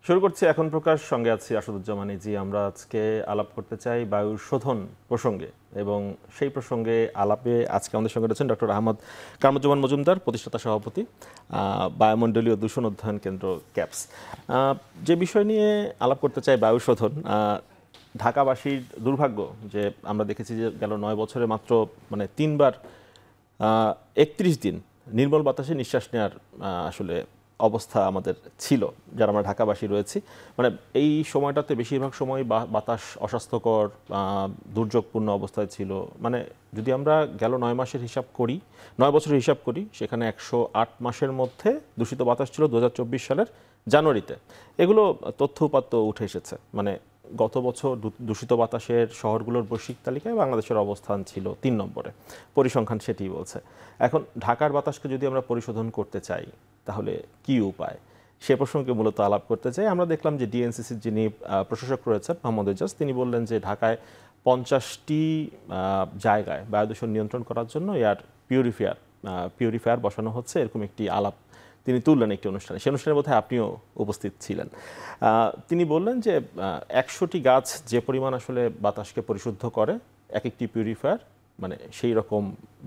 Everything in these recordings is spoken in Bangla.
শুরু করছি এখন প্রকাশ, সঙ্গে আছি আসাদুজ্জামান। জি, আমরা আজকে আলাপ করতে চাই বায়ু শোধন প্রসঙ্গে, এবং সেই প্রসঙ্গে আলাপে আজকে আমাদের সঙ্গে রয়েছেন ডক্টর আহমদ কামরুজ্জামান মজুমদার, প্রতিষ্ঠাতা সভাপতি, বায়ুমণ্ডলীয় দূষণ অধ্যয়ন কেন্দ্র ক্যাপস। যে বিষয় নিয়ে আলাপ করতে চাই বায়ু শোধন, ঢাকাবাসীর দুর্ভাগ্য যে আমরা দেখেছি যে গেল 9 বছরে মাত্র 3বার 31 দিন নির্মল বাতাসে নিঃশ্বাস নেওয়ার আসলে অবস্থা আমাদের ছিল, যারা আমরা ঢাকাবাসী রয়েছি। এই সময়টাতে বেশিরভাগ সময় বাতাস অস্বাস্থ্যকর, দুর্যোগপূর্ণ অবস্থায় ছিল। যদি আমরা গেল 9 মাসের হিসাব করি, 9 বছরের হিসাব করি, সেখানে 108 মাসের মধ্যে দূষিত বাতাস ছিল 2024 সালের জানুয়ারিতে। এগুলো তথ্য উপাত্ত উঠে এসেছে। গত বছর দূষিত বাতাসের শহরগুলোর বৈশ্বিক তালিকায় বাংলাদেশের অবস্থান ছিল 3 নম্বরে, পরিসংখ্যান সেটি বলছে। এখন ঢাকার বাতাসকে যদি আমরা পরিশোধন করতে চাই, তাহলে কি উপায়, সে প্রসঙ্গে মূলত আলাপ করতে চাই। আমরা দেখলাম যে ডিএনসিসির যিনি প্রশাসক রয়েছেন মোহাম্মদ এজাজ, তিনি বললেন যে ঢাকায় 50টি জায়গায় বায়ুদূষণ নিয়ন্ত্রণ করার জন্য এয়ার পিউরিফায়ার বসানো হচ্ছে, এরকম একটি আলাপ তিনি তুললেন একটি অনুষ্ঠানে। সেই অনুষ্ঠানের মধ্যে আপনিও উপস্থিত ছিলেন। তিনি বললেন যে 100টি গাছ যে পরিমাণ আসলে বাতাসকে পরিশুদ্ধ করে, এক একটি পিউরিফায়ার সেই রকম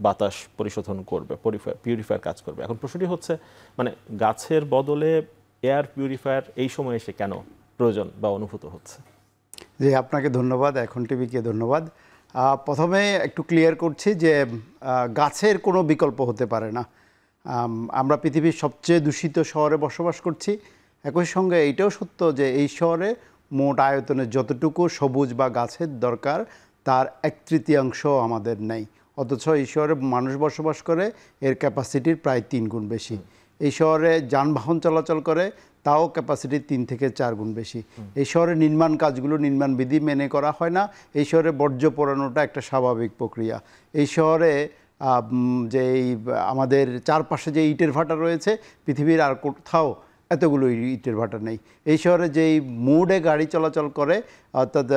বাতাস পরিশোধন করবে, পিউরিফায়ার কাজ করবে। এখন প্রশ্নটি হচ্ছে গাছের বদলে এয়ার পিউরিফায়ার এই সময় এসে কেন প্রয়োজন বা অনুভূত হচ্ছে? জি, আপনাকে ধন্যবাদ, এখন টিভিকে ধন্যবাদ। প্রথমে একটু ক্লিয়ার করছি যে গাছের কোনো বিকল্প হতে পারে না। আমরা পৃথিবীর সবচেয়ে দূষিত শহরে বসবাস করছি। একই সঙ্গে এইটাও সত্য যে এই শহরে মোট আয়তনে যতটুকু সবুজ বা গাছের দরকার, তার 1/3 আমাদের নেই। অথচ এই শহরে মানুষ বসবাস করে এর ক্যাপাসিটির প্রায় 3 গুণ বেশি। এই শহরে যানবাহন চলাচল করে, তাও ক্যাপাসিটি 3 থেকে 4 গুণ বেশি। এই শহরে নির্মাণ কাজগুলো নির্মাণ বিধি মেনে করা হয় না। এই শহরে বর্জ্য পোড়ানোটা একটা স্বাভাবিক প্রক্রিয়া। এই শহরে যে আমাদের চারপাশে যে ইটের ভাটা রয়েছে, পৃথিবীর আর কোথাও এতগুলো ইটের ভাটা নেই। এই শহরে যেই মোডে গাড়ি চলাচল করে, অর্থাৎ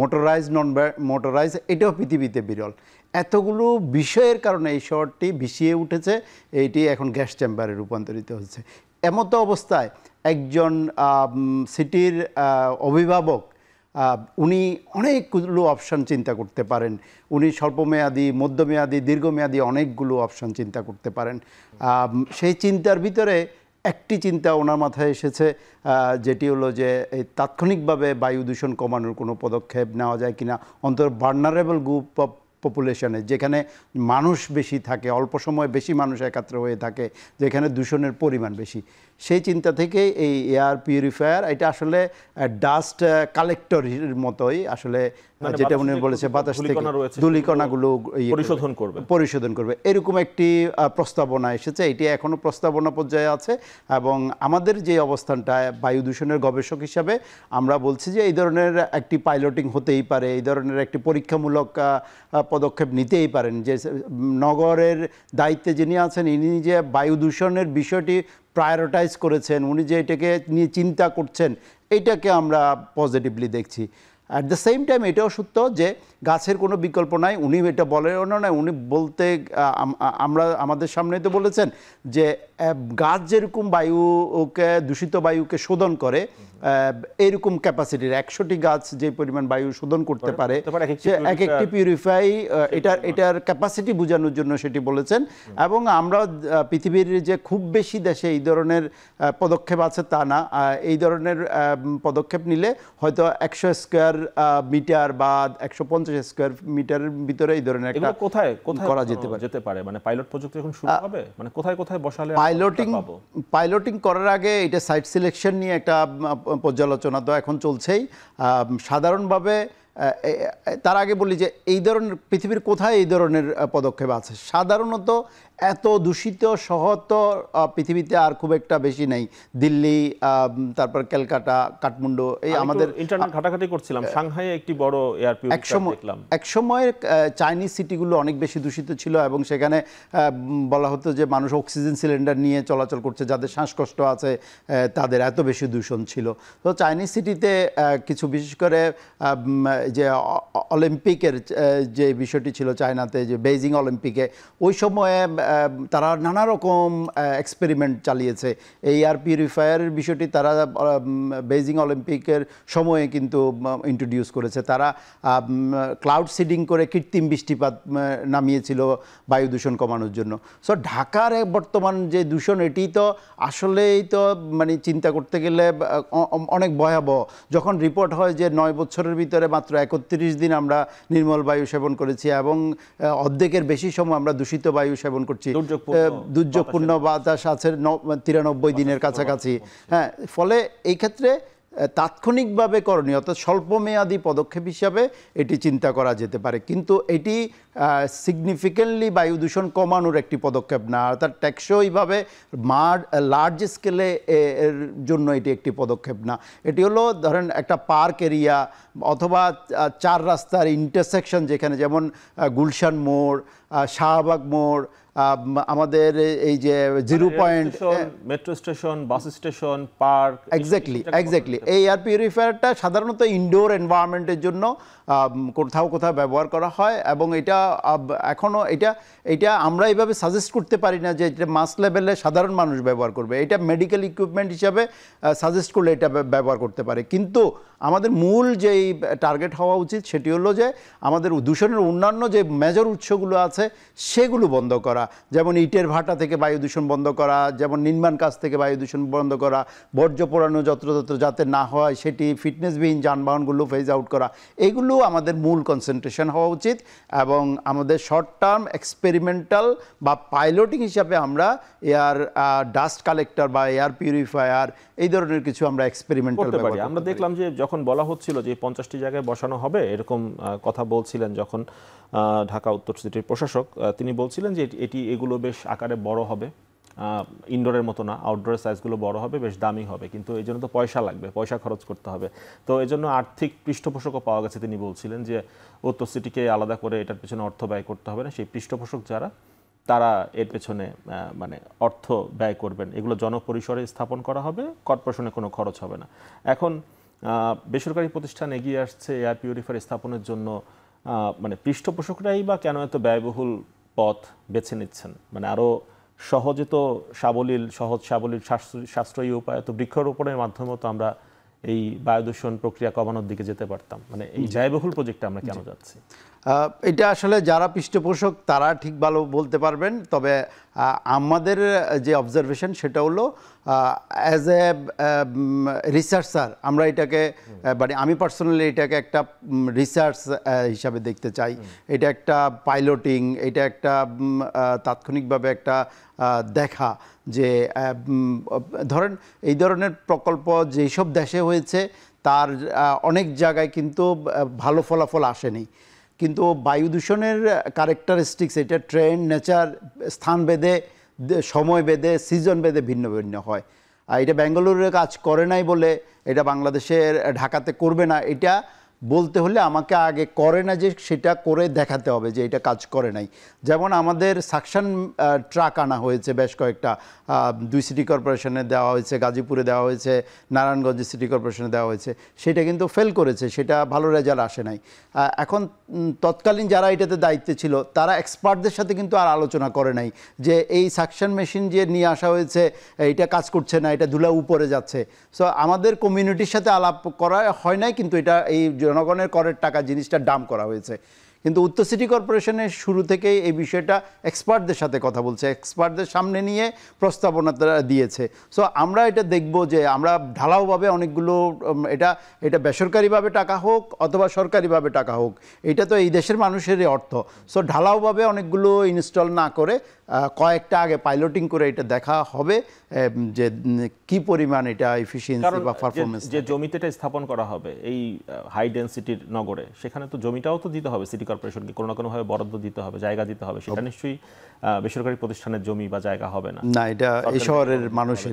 মোটরাইজ নন মোটরাইজ, এটাও পৃথিবীতে বিরল। এতগুলো বিষয়ের কারণে এই শহরটি ভিসিয়ে উঠেছে, এইটি এখন গ্যাস চেম্বারে রূপান্তরিত হচ্ছে। এমতো অবস্থায় একজন সিটির অভিভাবক, উনি অনেকগুলো অপশান চিন্তা করতে পারেন। উনি স্বল্পমেয়াদী, মধ্যমেয়াদী, দীর্ঘমেয়াদী অনেকগুলো অপশান চিন্তা করতে পারেন। সেই চিন্তার ভিতরে একটি চিন্তা ওনার মাথায় এসেছে, যেটি হলো যে এই তাৎক্ষণিকভাবে বায়ু দূষণ কমানোর কোনো পদক্ষেপ নেওয়া যায় কিনা, অন্তত ভালনারেবল গ্রুপ অফ পপুলেশনে, যেখানে মানুষ বেশি থাকে, অল্প সময় বেশি মানুষ একাত্র হয়ে থাকে, যেখানে দূষণের পরিমাণ বেশি। সেই চিন্তা থেকে এই এয়ার পিউরিফায়ার, এটা আসলে ডাস্ট কালেক্টরের মতোই, আসলে যেটা উনি বলেছে বাতাস থেকে ধূলিকণাগুলো পরিশোধন করবে, এরকম একটি প্রস্তাবনা এসেছে। এটি এখনও প্রস্তাবনা পর্যায়ে আছে। এবং আমাদের যে অবস্থানটা বায়ু দূষণের গবেষক হিসাবে, আমরা বলছি যে এই ধরনের একটি পাইলটিং হতেই পারে, এই ধরনের একটি পরীক্ষামূলক পদক্ষেপ নিতেই পারেন। যে নগরের দায়িত্বে যিনি আছেন, ইনি যে বায়ু দূষণের বিষয়টি প্রায়োরিটাইজ করেছেন, উনি যে এটাকে নিয়ে চিন্তা করছেন, এইটাকে আমরা পজিটিভলি দেখছি। অ্যাট দ্য সেম টাইম এটাও সত্য যে গাছের কোনো বিকল্প নাই। উনি এটা বলেও না, উনি বলতে আমাদের সামনে তো বলেছেন যে গাছ যেরকম বায়ুকে, দূষিত বায়ুকে শোধন করে, এইরকম ক্যাপাসিটির 100টি গাছ যে পরিমাণ বায়ু শোধন করতে পারে, সে এক একটি পিউরিফাই, এটার ক্যাপাসিটি বোঝানোর জন্য সেটি বলেছেন। এবং আমরা পৃথিবীর যে খুব বেশি দেশে এই ধরনের পদক্ষেপ আছে তা না। এই ধরনের পদক্ষেপ নিলে হয়তো 100 স্কোয়ার মিটার বা 150 স্কোয়ার মিটারের ভিতরে এই ধরনের একটা কোথায় করা যেতে পারে। পাইলট প্রজেক্ট এখন শুরু হবে, কোথায় কোথায় বসালে পাইলটিং করার আগে এটা সাইট সিলেকশন নিয়ে একটা পর্যালোচনা তো এখন চলছেই। সাধারণভাবে তার আগে বলি যে এই ধরনের পৃথিবীর কোথায় এই ধরনের পদক্ষেপ আছে। সাধারণত এত দূষিত শহর তো পৃথিবীতে আর খুব একটা বেশি নেই। দিল্লি, তারপর ক্যালকাটা, কাঠমান্ডু, এই আমাদের ইন্টারনেট ঘাটাঘাটি করছিলাম, সাংহাইয়ে একটি বড় এয়ার পিউরিফায়ার দেখলাম। এক সময়ের চাইনিজ সিটিগুলো অনেক বেশি দূষিত ছিল এবং সেখানে বলা হতো যে মানুষ অক্সিজেন সিলিন্ডার নিয়ে চলাচল করছে, যাদের শ্বাসকষ্ট আছে তাদের, এত বেশি দূষণ ছিল। তো চাইনিজ সিটিতে কিছু বিশেষ করে যে অলিম্পিকের যে বিষয়টি ছিল চায়নাতে, যে বেইজিং অলিম্পিকে, ওই সময়ে তারা নানা রকম এক্সপেরিমেন্ট চালিয়েছে। এই এয়ার পিউরিফায়ারের বিষয়টি তারা বেইজিং অলিম্পিকের সময়ে কিন্তু ইন্ট্রোডিউস করেছে। তারা ক্লাউড সিডিং করে কৃত্রিম বৃষ্টিপাত নামিয়েছিল বায়ু দূষণ কমানোর জন্য। সো ঢাকার বর্তমান যে দূষণ, এটি তো আসলেই তো মানে চিন্তা করতে গেলে অনেক ভয়াবহ। যখন রিপোর্ট হয় যে 9 বছরের ভিতরে মাত্র 31 দিন আমরা নির্মল বায়ু সেবন করেছি এবং অর্ধেকের বেশি সময় আমরা দূষিত বায়ু সেবন করছি, দুর্যোগপূর্ণ বাতাস আছে 93 দিনের কাছাকাছি। হ্যাঁ, ফলে এই ক্ষেত্রে তাৎক্ষণিকভাবে করণীয়, অর্থাৎ স্বল্পমেয়াদী পদক্ষেপ হিসাবে এটি চিন্তা করা যেতে পারে, কিন্তু এটি সিগনিফিক্যান্টলি বায়ু দূষণ কমানোর একটি পদক্ষেপ না, অর্থাৎ টেকসইভাবে লার্জ স্কেলে এর জন্য এটি একটি পদক্ষেপ না। এটি হলো ধরেন একটা পার্ক এরিয়া অথবা 4 রাস্তার ইন্টারসেকশন, যেখানে যেমন গুলশান মোড়, শাহবাগ মোড়, আমাদের এই যে 0 point, metro station, bus station, park, exactly এই এয়ার পিউরিফায়ারটা সাধারণত ইনডোর এনভায়রনমেন্টের জন্য কোথাও কোথাও ব্যবহার করা হয় এবং এটা এখনও এটা আমরা এইভাবে সাজেস্ট করতে পারি না যে এটা মাস লেভেলে সাধারণ মানুষ ব্যবহার করবে। এটা মেডিকেল ইকুইপমেন্ট হিসাবে সাজেস্ট করলে এটা ব্যবহার করতে পারে, কিন্তু আমাদের মূল যেই টার্গেট হওয়া উচিত সেটি হলো যে আমাদের দূষণের অন্যান্য যে মেজর উৎসগুলো আছে সেগুলো বন্ধ করা, যেমন ইটের ভাটা থেকে বায়ু দূষণ বন্ধ করা, যেমন নির্মাণ কাজ থেকে বায়ু দূষণ বন্ধ করা, বর্জ্য পোড়ানো যত্রতত্র যাতে না হয় সেটি, ফিটনেসবিহীন যানবাহনগুলো ফেজ আউট করা, এগুলো আমাদের মূল কনসেন্ট্রেশন হওয়া উচিত। এবং আমাদের শর্ট টার্ম এক্সপেরিমেন্টাল বা পাইলটিং হিসাবে আমরা এয়ার ডাস্ট কালেক্টর বা এয়ার পিউরিফায়ার এই ধরনের কিছু আমরা এক্সপেরিমেন্টাল করতে পারি। আমরা দেখলাম যে যখন বলা হচ্ছিল যে 50টি জায়গায় বসানো হবে এরকম কথা বলছিলেন যখন ঢাকা উত্তর সিটির প্রশাসক, তিনি বলছিলেন যে এগুলো বেশ আকারে বড় হবে, ইনডোরের মতো না, আউটডোরের সাইজগুলো বড় হবে, বেশ দামি হবে, কিন্তু এই জন্য তো পয়সা লাগবে, পয়সা খরচ করতে হবে। তো এই জন্য আর্থিক পৃষ্ঠপোষকও পাওয়া গেছে। তিনি বলছিলেন যে উত্তর সিটিকে আলাদা করে এটার পেছনে অর্থ ব্যয় করতে হবে না, সেই পৃষ্ঠপোষক যারা তারা এর পেছনে মানে অর্থ ব্যয় করবেন, এগুলো জনপরিসরে স্থাপন করা হবে, কর্পোরেশনে কোনো খরচ হবে না। এখন বেসরকারি প্রতিষ্ঠান এগিয়ে আসছে এয়ার পিউরিফায়ার স্থাপনের জন্য, মানে পৃষ্ঠপোষকরাই বা কেন এত ব্যয়বহুল পথ বেছে নিচ্ছেন? মানে আরও সহজে তো সাবলীল সাশ্রয়ী উপায় তো বৃক্ষরোপণের মাধ্যমেও তো আমরা এই বায়ু দূষণ প্রক্রিয়া কমানোর দিকে যেতে পারতাম। মানে এই ব্যয়বহুল প্রজেক্টে আমরা কেন যাচ্ছি? এটা আসলে যারা পৃষ্ঠপোষক তারা ঠিক ভালো বলতে পারবেন, তবে আমাদের যে অবজারভেশন সেটা হলো অ্যাজ এ রিসার্চার আমরা এটাকে, মানে আমি পার্সোনালি এটাকে একটা রিসার্চ হিসাবে দেখতে চাই। এটা একটা পাইলটিং, এটা একটা তাৎক্ষণিকভাবে একটা দেখা যে ধরেন এই ধরনের প্রকল্প যেসব দেশে হয়েছে তার অনেক জায়গায় কিন্তু ভালো ফলাফল আসেনি, কিন্তু বায়ু দূষণের ক্যারেক্টারিস্টিক্স এটা ট্রেন্ড, নেচার, স্থান ভেদে, সময় ভেদে, সিজন ভেদে ভিন্ন ভিন্ন হয়। আর এটা বেঙ্গালুরুরে কাজ করে নাই বলে এটা বাংলাদেশের ঢাকাতে করবে না, এটা বলতে হলে আমাকে আগে করে না যে সেটা করে দেখাতে হবে যে এটা কাজ করে নাই। যেমন আমাদের সাকশন ট্রাক আনা হয়েছে বেশ কয়েকটা, 2 সিটি কর্পোরেশনে দেওয়া হয়েছে, গাজীপুরে দেওয়া হয়েছে, নারায়ণগঞ্জ সিটি কর্পোরেশনে দেওয়া হয়েছে, সেটা কিন্তু ফেল করেছে, সেটা ভালো রেজাল্ট আসে নাই। এখন তৎকালীন যারা এটাতে দায়িত্বে ছিল তারা এক্সপার্টদের সাথে কিন্তু আর আলোচনা করে নাই যে এই সাকশন মেশিন যে নিয়ে আসা হয়েছে এটা কাজ করছে না, এটা ধুলা উপরে যাচ্ছে। সো আমাদের কমিউনিটির সাথে আলাপ করা হয় নাই, কিন্তু এটা এই জনগণের করের টাকা জিনিসটা ডাম্প করা হয়েছে। কিন্তু উত্তর সিটি কর্পোরেশনের শুরু থেকেই এই বিষয়টা এক্সপার্টদের সাথে কথা বলছে, এক্সপার্টদের সামনে নিয়ে প্রস্তাবনা দিয়েছে। সো আমরা এটা দেখব যে আমরা ঢালাওভাবে অনেকগুলো, এটা বেসরকারিভাবে টাকা হোক অথবা সরকারিভাবে টাকা হোক, এটা তো এই দেশের মানুষেরই অর্থ। সো ঢালাওভাবে অনেকগুলো ইনস্টল না করে কয়েকটা আগে পাইলটিং করে এটা দেখা হবে যে কি পরিমাণ এটা এফিসিয়েন্সি বা পারফরমেন্স। যে জমিতে এটা স্থাপন করা হবে এই হাই ডেনসিটির নগরে, সেখানে তো জমিটাও তো দিতে হবে সিটি কর্পোরেশনকে, কোনো না কোনোভাবে বরাদ্দ দিতে হবে, জায়গা দিতে হবে। সেটা নিশ্চয়ই বেসরকারি প্রতিষ্ঠানের জমি বা জায়গা হবে না, না এটা এই শহরের মানুষের।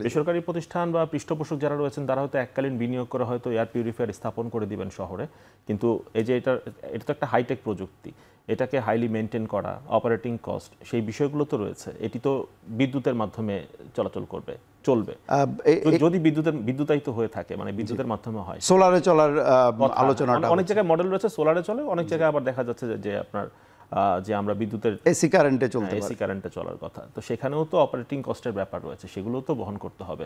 বেসরকারি প্রতিষ্ঠান বা পৃষ্ঠপোষক যারা রয়েছেন তারা হয়তো এককালীন বিনিয়োগ করে হয়তো এয়ার পিউরিফায়ার স্থাপন করে দিবেন শহরে, কিন্তু এই যে এটা তো একটা হাইটেক প্রযুক্তি, এটাকে হাইলি মেনটেন করা, অপারেটিং কস্ট, সেই বিষয়গুলো তো রয়েছে। এটি তো বিদ্যুতের মাধ্যমে চলাচল করবে, চলবে যদি বিদ্যুতায়িত হয়ে থাকে, মানে বিদ্যুতের মাধ্যমে হয়। সোলারে চলার আলোচনাটা অনেক জায়গায় মডেল রয়েছে সোলারে চলে, অনেক জায়গায় আবার দেখা যাচ্ছে যে আপনার যে আমরা বিদ্যুতের এসি কারেন্টে চলতে এসি কারেন্টে চলার কথা, তো সেখানেও তো অপারেটিং কস্টের ব্যাপার রয়েছে, সেগুলো তো বহন করতে হবে।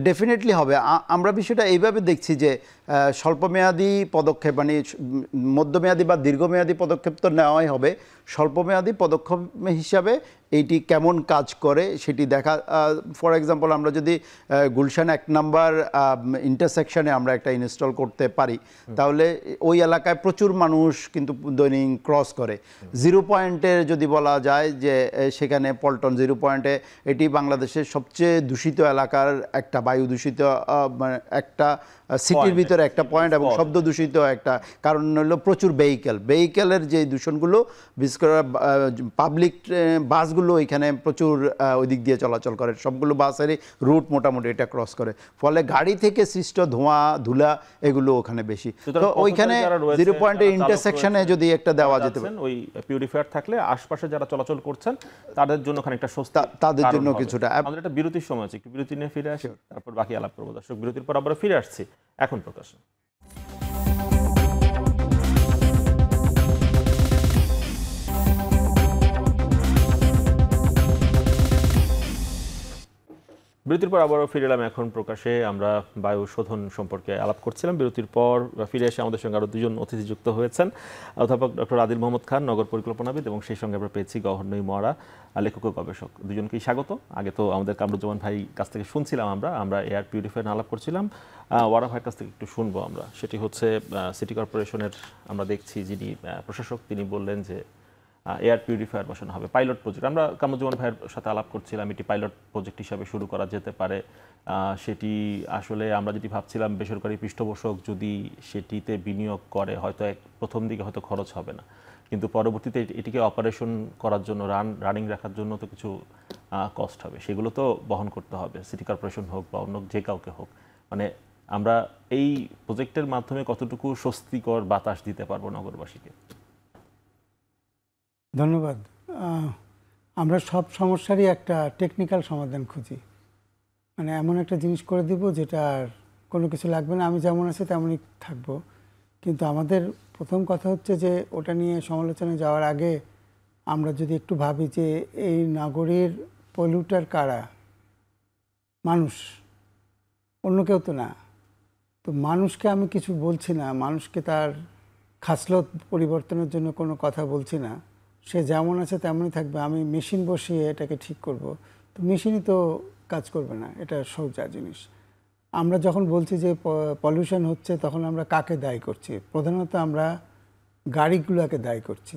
ডেফিনেটলি হবে। আমরা বিষয়টা এইভাবে দেখছি যে স্বল্পমেয়াদী পদক্ষেপ, মানে মধ্যমেয়াদী বা দীর্ঘমেয়াদী পদক্ষেপ তো নেওয়াই হবে। স্বল্পমেয়াদী পদক্ষেপ হিসাবে এইটি কেমন কাজ করে সেটি দেখা। ফর এক্সাম্পল, আমরা যদি গুলশান 1 নাম্বার ইন্টারসেকশনে আমরা একটা ইনস্টল করতে পারি, তাহলে ওই এলাকায় প্রচুর মানুষ কিন্তু দৈনিক ক্রস করে। 0 পয়েন্টে যদি বলা যায় যে সেখানে পল্টন 0 পয়েন্টে, এটি বাংলাদেশের সবচেয়ে দূষিত এলাকার একটা, বায়ু দূষিত একটা সিটির ভিতরে একটা পয়েন্ট এবং শব্দ দূষিত একটা কারণ হলো প্রচুর ভেহিকেলের যে দূষণগুলো, বিশেষ করে পাবলিক বাসগুলো এখানে প্রচুর ওই দিক দিয়ে চলাচল করে, সবগুলো বাসেরই রুট মোটামুটি এটা ক্রস করে, ফলে গাড়ি থেকে সৃষ্ট ধোঁয়া ধুলা এগুলো ওখানে বেশি। তো ওইখানে 0 পয়েন্টের ইন্টারসেকশনে যদি একটা দেওয়া যেতে পারে, ওই পিউরিফায়ার থাকলে আশপাশে যারা চলাচল করছেন তাদের জন্য খানিকটা স্বস্তি, তাদের জন্য কিছুটা। আমাদের একটা বিরতির সময় আছে, একটু বিরতি নিয়ে ফিরে আসি, তারপর বাকি আলাপ করবো। দর্শক, বিরতির পর আবার ফিরে আসছি এখন প্রকাশ। বিরতির পর আবারও ফিরে এলাম এখন প্রকাশে। আমরা বায়ু শোধন সম্পর্কে আলাপ করছিলাম। বিরতির পর ফিরে এসে আমাদের সঙ্গে আরও দুজন অতিথি যুক্ত হয়েছেন, অধ্যাপক ডক্টর আদিল মোহাম্মদ খান, নগর পরিকল্পনাবিদ, এবং সেই সঙ্গে আমরা পেয়েছি গহরনই মরা, লেখক ও গবেষক। দুজনকেই স্বাগত। আগে তো আমাদের কামরুজ্জামান ভাই কাছ থেকে শুনছিলাম, আমরা এয়ার পিউরিফায়ার আলাপ করছিলাম। ওয়ারা ভাইয়ের কাছ থেকে একটু শুনবো আমরা, সেটি হচ্ছে সিটি কর্পোরেশনের আমরা দেখছি যিনি প্রশাসক, তিনি বললেন যে এয়ার পিউরিফায়ার বসানো হবে, পাইলট প্রজেক্ট। আমরা কামরুজ্জামান ভাইয়ের সাথে আলাপ করছিলাম, এটি পাইলট প্রজেক্ট হিসাবে শুরু করা যেতে পারে। সেটি আসলে আমরা যেটি ভাবছিলাম, বেসরকারি পৃষ্ঠপোষক যদি সেটিতে বিনিয়োগ করে, হয়তো প্রথম দিকে হয়তো খরচ হবে না, কিন্তু পরবর্তীতে এটিকে অপারেশন করার জন্য, রানিং রাখার জন্য তো কিছু কস্ট হবে, সেগুলো তো বহন করতে হবে, সিটি কর্পোরেশন হোক বা অন্য যে কাউকে হোক। মানে আমরা এই প্রজেক্টের মাধ্যমে কতটুকু স্বস্তিকর বাতাস দিতে পারবো নগরবাসীকে? ধন্যবাদ। আমরা সব সমস্যারই একটা টেকনিক্যাল সমাধান খুঁজি, মানে এমন একটা জিনিস করে দিব যেটা আর কোনো কিছু লাগবে না, আমি যেমন আছি তেমনই থাকবো। কিন্তু আমাদের প্রথম কথা হচ্ছে যে ওটা নিয়ে সমালোচনায় যাওয়ার আগে আমরা যদি একটু ভাবি যে এই নগরীর পলিউটার কারা? মানুষ, অন্য কেউ তো না। তো মানুষকে আমি কিছু বলছি না, মানুষকে তার খাসলত পরিবর্তনের জন্য কোনো কথা বলছি না। সে যেমন আছে তেমনই থাকবে। আমি মেশিন বসিয়ে এটাকে ঠিক করব, তো মেশিনই তো কাজ করবে না, এটা সোজা জিনিস। আমরা যখন বলছি যে পলিউশন হচ্ছে, তখন আমরা কাকে দায়ী করছি? প্রধানত আমরা গাড়িগুলোকে দায়ী করছি,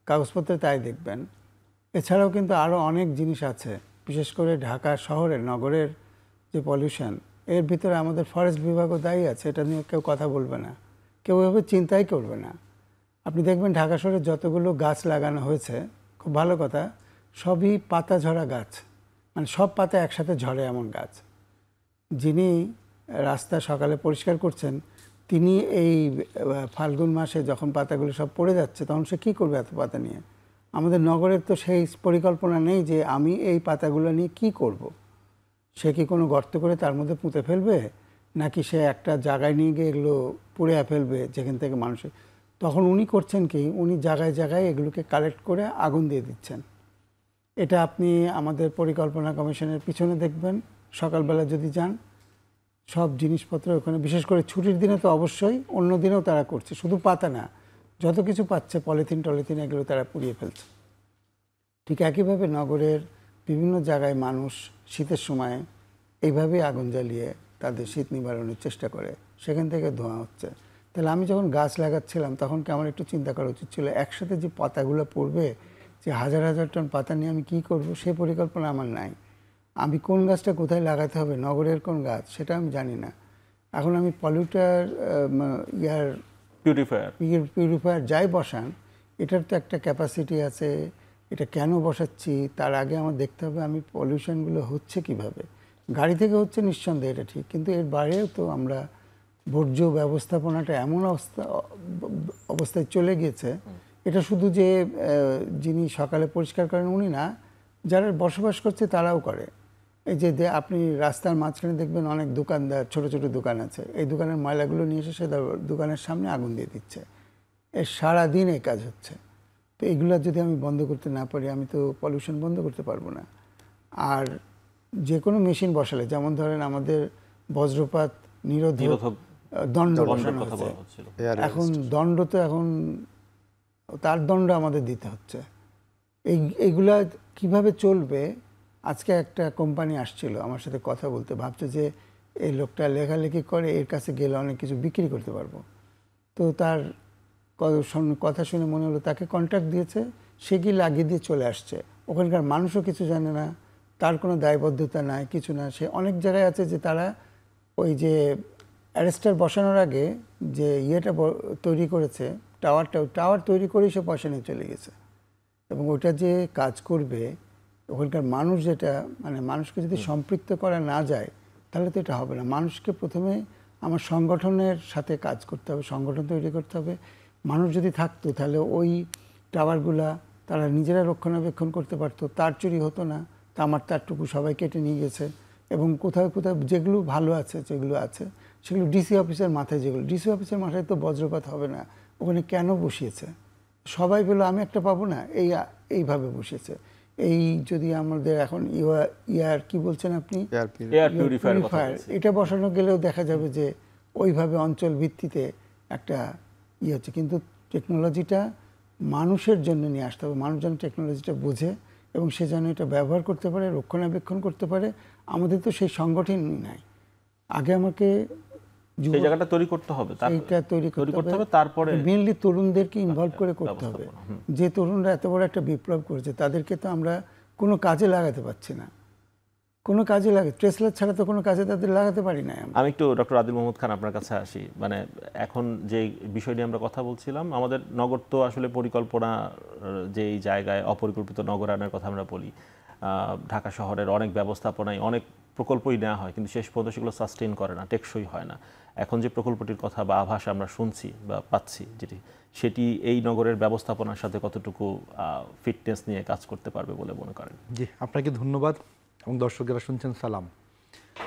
কাগজপত্রে তাই দেখবেন। এছাড়াও কিন্তু আরও অনেক জিনিস আছে, বিশেষ করে ঢাকা শহরের, নগরের যে পলিউশন, এর ভিতরে আমাদের ফরেস্ট বিভাগও দায়ী আছে। এটা নিয়ে কেউ কথা বলবে না, কেউ এভাবে চিন্তাই করবে না। আপনি দেখবেন ঢাকা শহরে যতগুলো গাছ লাগানো হয়েছে, খুব ভালো কথা, সবই পাতা ঝরা গাছ, মানে সব পাতা একসাথে ঝরে এমন গাছ। যিনি রাস্তা সকালে পরিষ্কার করছেন, তিনি এই ফাল্গুন মাসে যখন পাতাগুলো সব পড়ে যাচ্ছে, তখন সে কী করবে এত পাতা নিয়ে? আমাদের নগরের তো সেই পরিকল্পনা নেই যে আমি এই পাতাগুলো নিয়ে কি করব। সে কি কোনো গর্ত করে তার মধ্যে পুঁতে ফেলবে, নাকি সে একটা জায়গায় নিয়ে গিয়ে এগুলো পুড়ে ফেলবে যেখান থেকে মানুষের? তখন উনি করছেন কি, উনি জায়গায় জায়গায় এগুলোকে কালেক্ট করে আগুন দিয়ে দিচ্ছেন। এটা আপনি আমাদের পরিকল্পনা কমিশনের পিছনে দেখবেন, সকালবেলা যদি যান, সব জিনিসপত্র ওখানে, বিশেষ করে ছুটির দিনে তো অবশ্যই, অন্য দিনেও তারা করছে। শুধু পাতা না, যত কিছু পাচ্ছে পলিথিন টলিথিন এগুলো তারা পুড়িয়ে ফেলছে। ঠিক একইভাবে নগরের বিভিন্ন জায়গায় মানুষ শীতের সময় এইভাবেই আগুন জ্বালিয়ে তাদের শীত নিবারণের চেষ্টা করে, সেখান থেকে ধোঁয়া হচ্ছে। তাহলে আমি যখন গাছ লাগাচ্ছিলাম তখন কি আমার একটু চিন্তা করা উচিত ছিল, একসাথে যে পাতাগুলো পড়বে, যে হাজার হাজার টন পাতা নিয়ে আমি কি করব, সে পরিকল্পনা আমার নাই। আমি কোন গাছটা কোথায় লাগাতে হবে, নগরের কোন গাছ, সেটা আমি জানি না। এখন আমি পলিউটার পিউরিফায়ার যাই বসান, এটার তো একটা ক্যাপাসিটি আছে, এটা কেন বসাচ্ছি তার আগে আমার দেখতে হবে আমি পলিউশনগুলো হচ্ছে কিভাবে। গাড়ি থেকে হচ্ছে নিঃসন্দেহে, এটা ঠিক, কিন্তু এর বাইরেও তো আমরা বর্জ্য ব্যবস্থাপনাটা এমন অবস্থায় চলে গিয়েছে, এটা শুধু যে যিনি সকালে পরিষ্কার করেন উনি না, যারা বসবাস করছে তারাও করে। এই যে আপনি রাস্তার মাঝখানে দেখবেন অনেক দোকানদার, ছোট ছোট দোকান আছে, এই দোকানের ময়লাগুলো নিয়ে এসে সে দোকানের সামনে আগুন দিয়ে দিচ্ছে। সারাদিন এই কাজ হচ্ছে। তো এগুলো যদি আমি বন্ধ করতে না পারি, আমি তো পলিউশন বন্ধ করতে পারবো না। আর যে কোনো মেশিন বসালে, যেমন ধরেন আমাদের বজ্রপাত নিরোধক দণ্ড বসানো হচ্ছে, এখন দণ্ড তো এখন তার দণ্ড আমাদের দিতে হচ্ছে। এইগুলা কিভাবে চলবে? আজকে একটা কোম্পানি আসছিল আমার সাথে কথা বলতে, ভাবছে যে এই লোকটা লেখালেখি করে, এর কাছে গেলে অনেক কিছু বিক্রি করতে পারবো। তো তার কথা শুনে মনে হলো তাকে কন্ট্রাক্ট দিয়েছে, সে কি লাগিয়ে দিয়ে চলে আসছে। ওখানকার মানুষও কিছু জানে না, তার কোনো দায়বদ্ধতা নাই, কিছু না। সে অনেক জায়গায় আছে যে তারা ওই যে অ্যারেস্টার বসানোর আগে যে ইয়েটা তৈরি করেছে, টাওয়ার তৈরি করেই সে পয়সা নিয়ে চলে গেছে। এবং ওটা যে কাজ করবে, ওখানকার মানুষ যেটা, মানে মানুষকে যদি সম্পৃক্ত করা না যায় তাহলে তো এটা হবে না। মানুষকে প্রথমে আমার সংগঠনের সাথে কাজ করতে হবে, সংগঠন তৈরি করতে হবে। মানুষ যদি থাকতো তাহলে ওই টাওয়ারগুলা তারা নিজেরা রক্ষণাবেক্ষণ করতে পারতো, তার চুরি হতো না। তামার তারটুকু সবাই কেটে নিয়ে গেছে। এবং কোথাও কোথাও যেগুলো ভালো আছে, যেগুলো আছে সেগুলো ডিসি অফিসের মাথায়, যেগুলো ডিসি অফিসের মাথায় তো বজ্রপাত হবে না, ওখানে কেন বসিয়েছে? সবাই বললো আমি একটা পাবো না, এইভাবে বসিয়েছে। এই যদি আমাদের এখন ইয়ার কি বলছেন আপনি, এয়ার পিউরিফায়ার, এটা বসানো গেলেও দেখা যাবে যে ওইভাবে অঞ্চল ভিত্তিতে একটা হচ্ছে। কিন্তু টেকনোলজিটা মানুষের জন্য নিয়ে আসতে হবে, মানুষ যেন টেকনোলজিটা বোঝে এবং সে যেন এটা ব্যবহার করতে পারে, রক্ষণাবেক্ষণ করতে পারে। আমাদের তো সেই সংগঠনই নাই। আগে আমাকে সেই জায়গাটা তৈরি করতে হবে, এইটা তৈরি করতে হবে, তারপরে মেইনলি তরুণদেরকে ইনভলভ করে করতে হবে। যে তরুণরা এত বড় একটা বিপ্লব করেছে তাদেরকে তো আমরা কোনো কাজে লাগাতে পারছি না, কোনো কাজে ট্রেসলার ছাড়া তো কোনো কাজে তাদের লাগাতে পারি না। আমি একটু ডক্টর আদিল মোহাম্মদ খান আপনার কাছে আসি। মানে এখন যে বিষয় নিয়ে আমরা কথা বলছিলাম, আমাদের নগর তো আসলে পরিকল্পনা, যে এই জায়গায় অপরিকল্পিত নগরায়নের কথা আমরা বলি, ঢাকা শহরের অনেক ব্যবস্থাপনায় অনেক প্রকল্পই নেওয়া হয়, কিন্তু শেষ পর্যন্ত সেগুলো সাস্টেইন করে না, টেকসই হয় না। এখন যে প্রকল্পটির কথা বা আভাস আমরা শুনছি বা পাচ্ছি, সেটি এই নগরের ব্যবস্থাপনার সাথে কতটুকু ফিটনেস নিয়ে কাজ করতে পারবে বলে মনে করেন? জি, আপনাকে ধন্যবাদ এবং দর্শকেরা শুনছেন সালাম।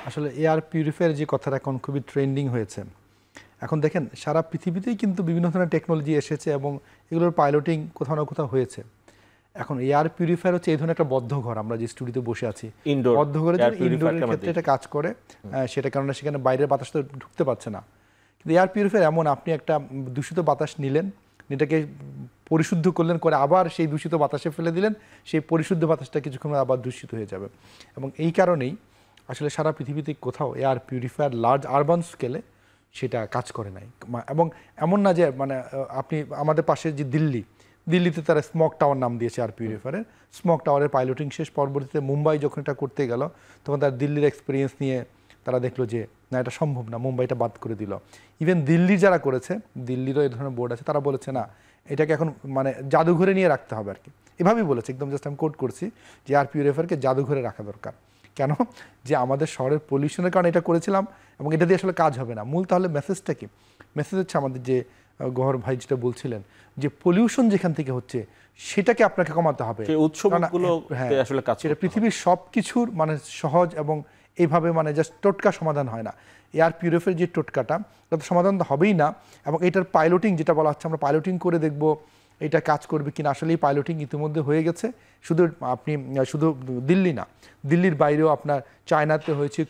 আসলে এয়ার পিউরিফায়ার যে কথাটা এখন খুবই ট্রেন্ডিং হয়েছে। এখন দেখেন সারা পৃথিবীতেই কিন্তু বিভিন্ন ধরনের টেকনোলজি এসেছে এবং এগুলোর পাইলটিং কোথাও না কোথাও হয়েছে। এখন এয়ার পিউরিফায়ার হচ্ছে এই ধরনের একটা বদ্ধ ঘর, আমরা যে স্টুডিওতে বসে আছি, বদ্ধ ঘরে ইনডোরের ক্ষেত্রে এটা কাজ করে, সেটা কারণে সেখানে বাইরের বাতাস তো ঢুকতে পারছে না। কিন্তু এয়ার পিউরিফায়ার এমন, আপনি একটা দূষিত বাতাস নিলেন, এটাকে পরিশুদ্ধ করলেন, করে আবার সেই দূষিত বাতাসে ফেলে দিলেন, সেই পরিশুদ্ধ বাতাসটা কিছুক্ষণ আবার দূষিত হয়ে যাবে। এবং এই কারণেই আসলে সারা পৃথিবীতে কোথাও এয়ার পিউরিফায়ার লার্জ আরবান স্কেলে সেটা কাজ করে নাই। এবং এমন না যে মানে আপনি আমাদের পাশে যে দিল্লিতে তারা স্মোক টাওয়ার নাম দিয়েছে এয়ার পিউরিফায়ারের। স্মোক টাওয়ারের পাইলটিং শেষ, পরবর্তীতে মুম্বাই যখন এটা করতে গেল তখন তার দিল্লির এক্সপিরিয়েন্স নিয়ে তারা দেখলো যে না, এটা সম্ভব না, মুম্বাইটা বাদ করে দিল। ইভেন দিল্লি যারা করেছে, দিল্লিরও এই ধরনের বোর্ড আছে, তারা বলেছে না, এটাকে এখন মানে জাদুঘরে নিয়ে রাখতে হবে আর কি, এভাবেই বলেছে। একদম জাস্ট আমি কোট করছি যে এয়ার পিউরিফায়ারকে জাদুঘরে রাখা দরকার। কেন? যে আমাদের শহরের পলিউশনের কারণে এটা করেছিলাম এবং এটা দিয়ে আসলে কাজ হবে না। মূল তাহলে মেসেজটা কি? মেসেজ হচ্ছে আমাদের যে গহর ভাই যেটা বলছিলেন যে পলিউশন যেখান থেকে হচ্ছে সেটাকে আপনাকে কমাতে হবে। সেটা পৃথিবীর সব কিছুর মানে সহজ এবং এইভাবে মানে জাস্ট টোটকা সমাধান হয় না। এয়ার পিউরিফায়ার যে টোটকাটা, তাতে সমাধান তো হবেই না। এবং এটার পাইলটিং যেটা বলা হচ্ছে, আমরা পাইলটিং করে দেখব এটা কাজ করবে কিনা। আসলে এই পাইলটিং ইতিমধ্যে হয়ে গেছে। শুধু আপনি শুধু দিল্লি না, দিল্লির বাইরেও আপনার চায়নাতে হয়েছে,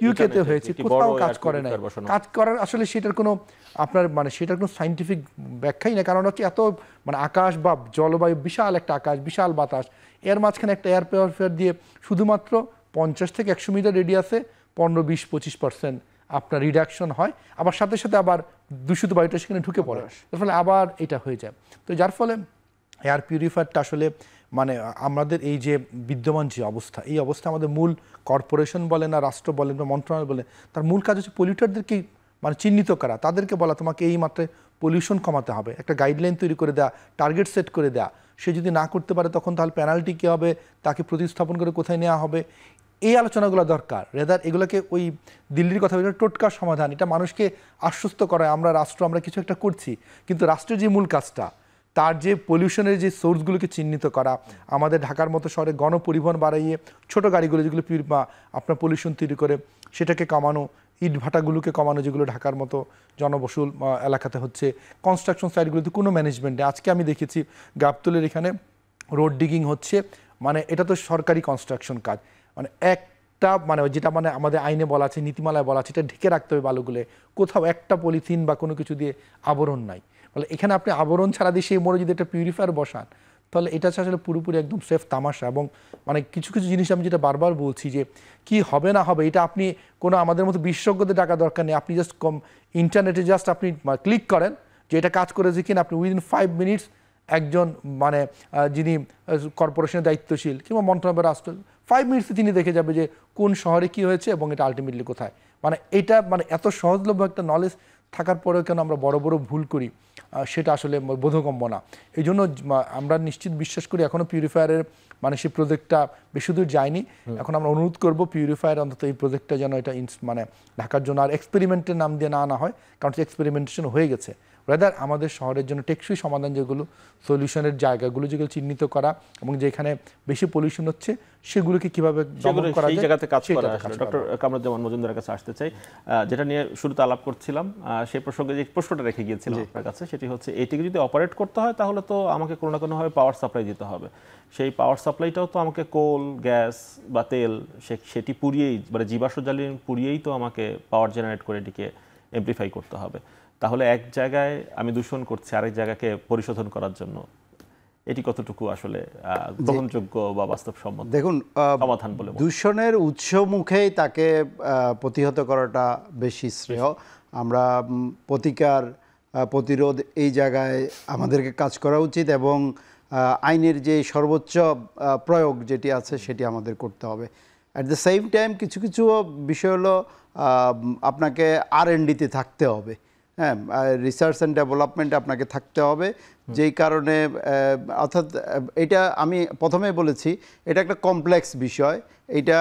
ইউকেতে হয়েছে, কোথাও কাজ করে নাই। কাজ করার আসলে সেটার কোনো আপনার মানে সেটার কোনো সাইন্টিফিক ব্যাখ্যাই না। কারণ হচ্ছে এত মানে আকাশ বা জলবায়ু, বিশাল একটা আকাশ, বিশাল বাতাস, এর মাঝখানে একটা এয়ার পিউরিফায়ার দিয়ে শুধুমাত্র 50 থেকে 100 মিটার রেডিয়াসে 15-20-25% আপনার রিডাকশন হয়, আবার সাথে সাথে আবার দূষিত বায়ুটা সেখানে ঢুকে পড়ে, তার ফলে আবার এটা হয়ে যায়। তো যার ফলে এয়ার পিউরিফায়ারটা আসলে মানে আমাদের এই যে বিদ্যমান যে অবস্থা, এই অবস্থা আমাদের মূল কর্পোরেশন বলেন না, রাষ্ট্র বলেন বা মন্ত্রণালয় বলেন, তার মূল কাজ হচ্ছে পলিউটারদেরকে মানে চিহ্নিত করা, তাদেরকে বলা তোমাকে এই মাত্রায় পলিউশন কমাতে হবে, একটা গাইডলাইন তৈরি করে দেওয়া, টার্গেট সেট করে দেওয়া। সে যদি না করতে পারে তখন তাহলে পেনাল্টি কী হবে, তাকে প্রতিস্থাপন করে কোথায় নেওয়া হবে, এই আলোচনাগুলো দরকার। রেদার এগুলোকে ওই দিল্লির কথা বলে টোটকার সমাধান, এটা মানুষকে আশ্বস্ত করায় আমরা রাষ্ট্র, আমরা কিছু একটা করছি, কিন্তু রাষ্ট্রের যে মূল কাজটা তার যে পলিউশনের যে সোর্সগুলোকে চিহ্নিত করা, আমাদের ঢাকার মতো শহরে গণপরিবহন বাড়াইয়ে ছোট গাড়িগুলো যেগুলো আপনার পলিউশন তৈরি করে সেটাকে কমানো, ইট ভাটাগুলোকে কমানো যেগুলো ঢাকার মতো জনবহুল এলাকাতে হচ্ছে, কনস্ট্রাকশন সাইটগুলোতে কোনো ম্যানেজমেন্টে। আজকে আমি দেখেছি গাবতলীর এখানে রোড ডিগিং হচ্ছে, মানে এটা তো সরকারি কনস্ট্রাকশন কাজ, মানে একটা মানে যেটা মানে আমাদের আইনে বলা আছে, নীতিমালায় বলা আছে, এটা ঢেকে রাখতে হবে বালুগুলো, কোথাও একটা পলিথিন বা কোনো কিছু দিয়ে আবরণ নাই। ফলে এখানে আপনি আবরণ ছাড়া দিয়ে সেই মোড়ে যদি একটা পিউরিফায়ার বসান তাহলে এটা আসলে পুরোপুরি একদম সেফ তামাশা। এবং মানে কিছু কিছু জিনিস আমি যেটা বারবার বলছি যে কি হবে না হবে এটা আপনি কোনো আমাদের মতো বিশেষজ্ঞদের ডাকা দরকার নেই, আপনি জাস্ট ইন্টারনেটে জাস্ট আপনি ক্লিক করেন যে এটা কাজ করেছে কিনা, আপনি উইদিন 5 মিনিটস একজন মানে যিনি কর্পোরেশনের দায়িত্বশীল কিংবা মন্ত্রণালয়ের রাষ্ট্র 5 মিনিটসে তিনি দেখে যাবে যে কোন শহরে কি হয়েছে এবং এটা আলটিমেটলি কোথায়। মানে এটা মানে এত সহজলভ্য একটা নলেজ থাকার পরেও কেন আমরা বড় বড় ভুল করি সেটা আসলে বোধগম্য না। এই জন্য আমরা নিশ্চিত বিশ্বাস করি এখনও পিউরিফায়ারের মানে সেই প্রজেক্টটা বেশি দূর যায়নি। এখন আমরা অনুরোধ করব পিউরিফায়ার অন্তত এই প্রজেক্টটা যেন এটা মানে ঢাকার জন্য আর এক্সপেরিমেন্টের নাম দিয়ে না আনা হয়, কারণ এক্সপেরিমেন্টেশন হয়ে গেছে। রাদার আমাদের শহরের জন্য টেকসই সমাধান যেগুলো, সলিউশনের জায়গাগুলো যেগুলো চিহ্নিত করা এবং যেখানে বেশি পলিউশন হচ্ছে সেগুলোকে কিভাবে দমন করা যায় সেই জায়গাতে কাজ করা। ডক্টর কামরুজ্জামান মজুমদারের কাছে আসতে চাই, যেটা নিয়ে শুরুতে আলাপ করছিলাম, সেই প্রসঙ্গে যে প্রশ্নটা রেখে গিয়েছিলাম আপনার কাছে, সেটি হচ্ছে এটিকে যদি অপারেট করতে হয় তাহলে তো আমাকে কোনো না কোনোভাবে পাওয়ার সাপ্লাই দিতে হবে। সেই পাওয়ার সাপ্লাইটাও তো আমাকে কোল, গ্যাস বা তেল সেটি পুড়িয়েই মানে জীবাশ্ম জ্বালিয়ে পুড়িয়েই তো আমাকে পাওয়ার জেনারেট করে এটিকে এমপ্লিফাই করতে হবে। তাহলে এক জায়গায় আমি দূষণ করছি আরেক জায়গাকে পরিশোধন করার জন্য, এটি কতটুকু আসলে গ্রহণযোগ্য বা বাস্তবসম্মত দেখুন সমাধান বলে? দূষণের উৎস মুখেই তাকে প্রতিহত করাটা বেশি শ্রেয়। আমরা প্রতিকার প্রতিরোধ এই জায়গায় আমাদেরকে কাজ করা উচিত এবং আইনের যে সর্বোচ্চ প্রয়োগ যেটি আছে সেটি আমাদের করতে হবে। অ্যাট দ্য সেম টাইম কিছু কিছু বিষয় হলো আপনাকে R&Dতে থাকতে হবে, হ্যাঁ, রিসার্চ অ্যান্ড ডেভেলপমেন্ট আপনাকে থাকতে হবে, যেই কারণে অর্থাৎ এটা আমি প্রথমে বলেছি এটা একটা কমপ্লেক্স বিষয়, এটা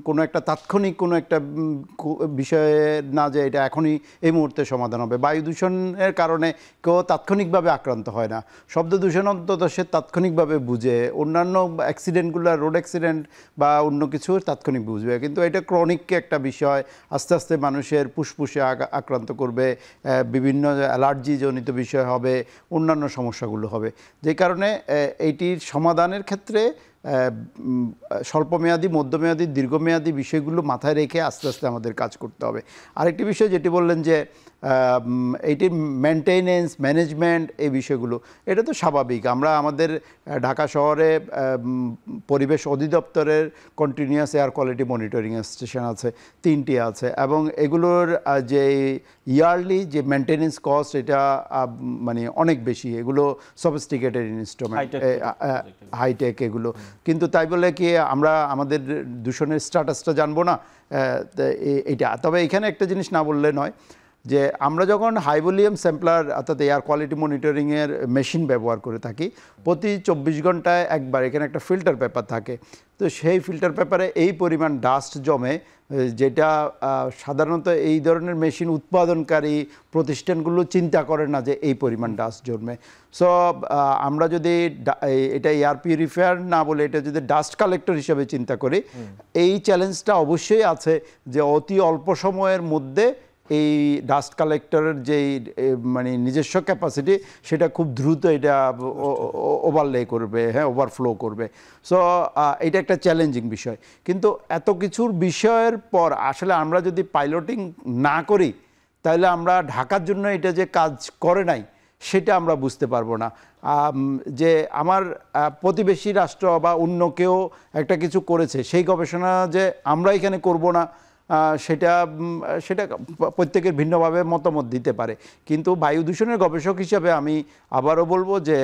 কোনো একটা তাৎক্ষণিক কোনো একটা বিষয়ে না যে এটা এখনই এই মুহূর্তে সমাধান হবে। বায়ু দূষণের কারণে কেউ তাৎক্ষণিকভাবে আক্রান্ত হয় না, শব্দ দূষণ অন্তত সে তাৎক্ষণিকভাবে বুঝে, অন্যান্য অ্যাক্সিডেন্টগুলো রোড অ্যাক্সিডেন্ট বা অন্য কিছু তাৎক্ষণিক বুঝবে, কিন্তু এটা ক্রনিক একটা বিষয়, আস্তে আস্তে মানুষের ফুসফুসে আক্রান্ত করবে, বিভিন্ন অ্যালার্জিজনিত বিষয় হবে, অন্যান্য সমস্যাগুলো হবে। যে কারণে এইটির সমাধানের ক্ষেত্রে স্বল্পমেয়াদী, মধ্যমেয়াদী, দীর্ঘমেয়াদী বিষয়গুলো মাথায় রেখে আস্তে আস্তে আমাদের কাজ করতে হবে। আরেকটি বিষয় যেটি বললেন যে এইটির মেনটেনেন্স, ম্যানেজমেন্ট, এই বিষয়গুলো এটা তো স্বাভাবিক। আমরা আমাদের ঢাকা শহরে পরিবেশ অধিদপ্তরের continuous air quality monitoring station আছে, 3টি আছে, এবং এগুলোর যে ইয়ারলি যে মেনটেনেন্স কস্ট এটা মানে অনেক বেশি, এগুলো সফিস্টিকেটেড ইনস্ট্রুমেন্ট, হাইটেক এগুলো। কিন্তু তাই বলে কি আমরা আমাদের দূষণের স্ট্যাটাসটা জানবো না? এইটা তবে এখানে একটা জিনিস না বললে নয় যে আমরা যখন হাই ভলিউম স্যাম্পলার অর্থাৎ এয়ার কোয়ালিটি মনিটরিংয়ের মেশিন ব্যবহার করে থাকি, প্রতি 24 ঘন্টায় একবার এখানে একটা ফিল্টার পেপার থাকে, তো সেই ফিল্টার পেপারে এই পরিমাণ ডাস্ট জমে যেটা সাধারণত এই ধরনের মেশিন উৎপাদনকারী প্রতিষ্ঠানগুলো চিন্তা করে না যে এই পরিমাণ ডাস্ট জমে। সো আমরা যদি এটা এয়ার পিউরিফায়ার না বলে এটা যদি ডাস্ট কালেক্টর হিসেবে চিন্তা করি, এই চ্যালেঞ্জটা অবশ্যই আছে যে অতি অল্প সময়ের মধ্যে এই ডাস্ট কালেক্টরের যেই মানে নিজস্ব ক্যাপাসিটি সেটা খুব দ্রুত এটা ওভারলে করবে, হ্যাঁ, ওভারফ্লো করবে। সো এটা একটা চ্যালেঞ্জিং বিষয়। কিন্তু এত কিছুর বিষয়ের পর আসলে আমরা যদি পাইলটিং না করি তাহলে আমরা ঢাকার জন্য এটা যে কাজ করে নাই সেটা আমরা বুঝতে পারবো না। যে আমার প্রতিবেশী রাষ্ট্র বা অন্য কেউ একটা কিছু করেছে, সেই গবেষণা যে আমরা এখানে করব না সেটা প্রত্যেকের ভিন্নভাবে মতামত দিতে পারে। কিন্তু বায়ু দূষণের গবেষক হিসাবে আমি আবারও বলবো যে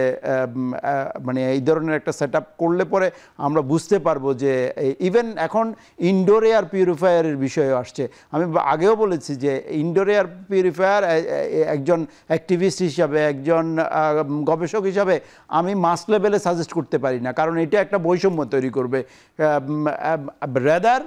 মানে এই ধরনের একটা সেট আপ করলে পরে আমরা বুঝতে পারবো যে ইভেন এখন ইনডোর এয়ার পিউরিফায়ারের বিষয় আসছে। আমি আগেও বলেছি যে ইনডোর এয়ার পিউরিফায়ার একজন অ্যাক্টিভিস্ট হিসাবে, একজন গবেষক হিসাবে আমি মাস লেভেলে সাজেস্ট করতে পারি না, কারণ এটা একটা বৈষম্য তৈরি করবে। রেদার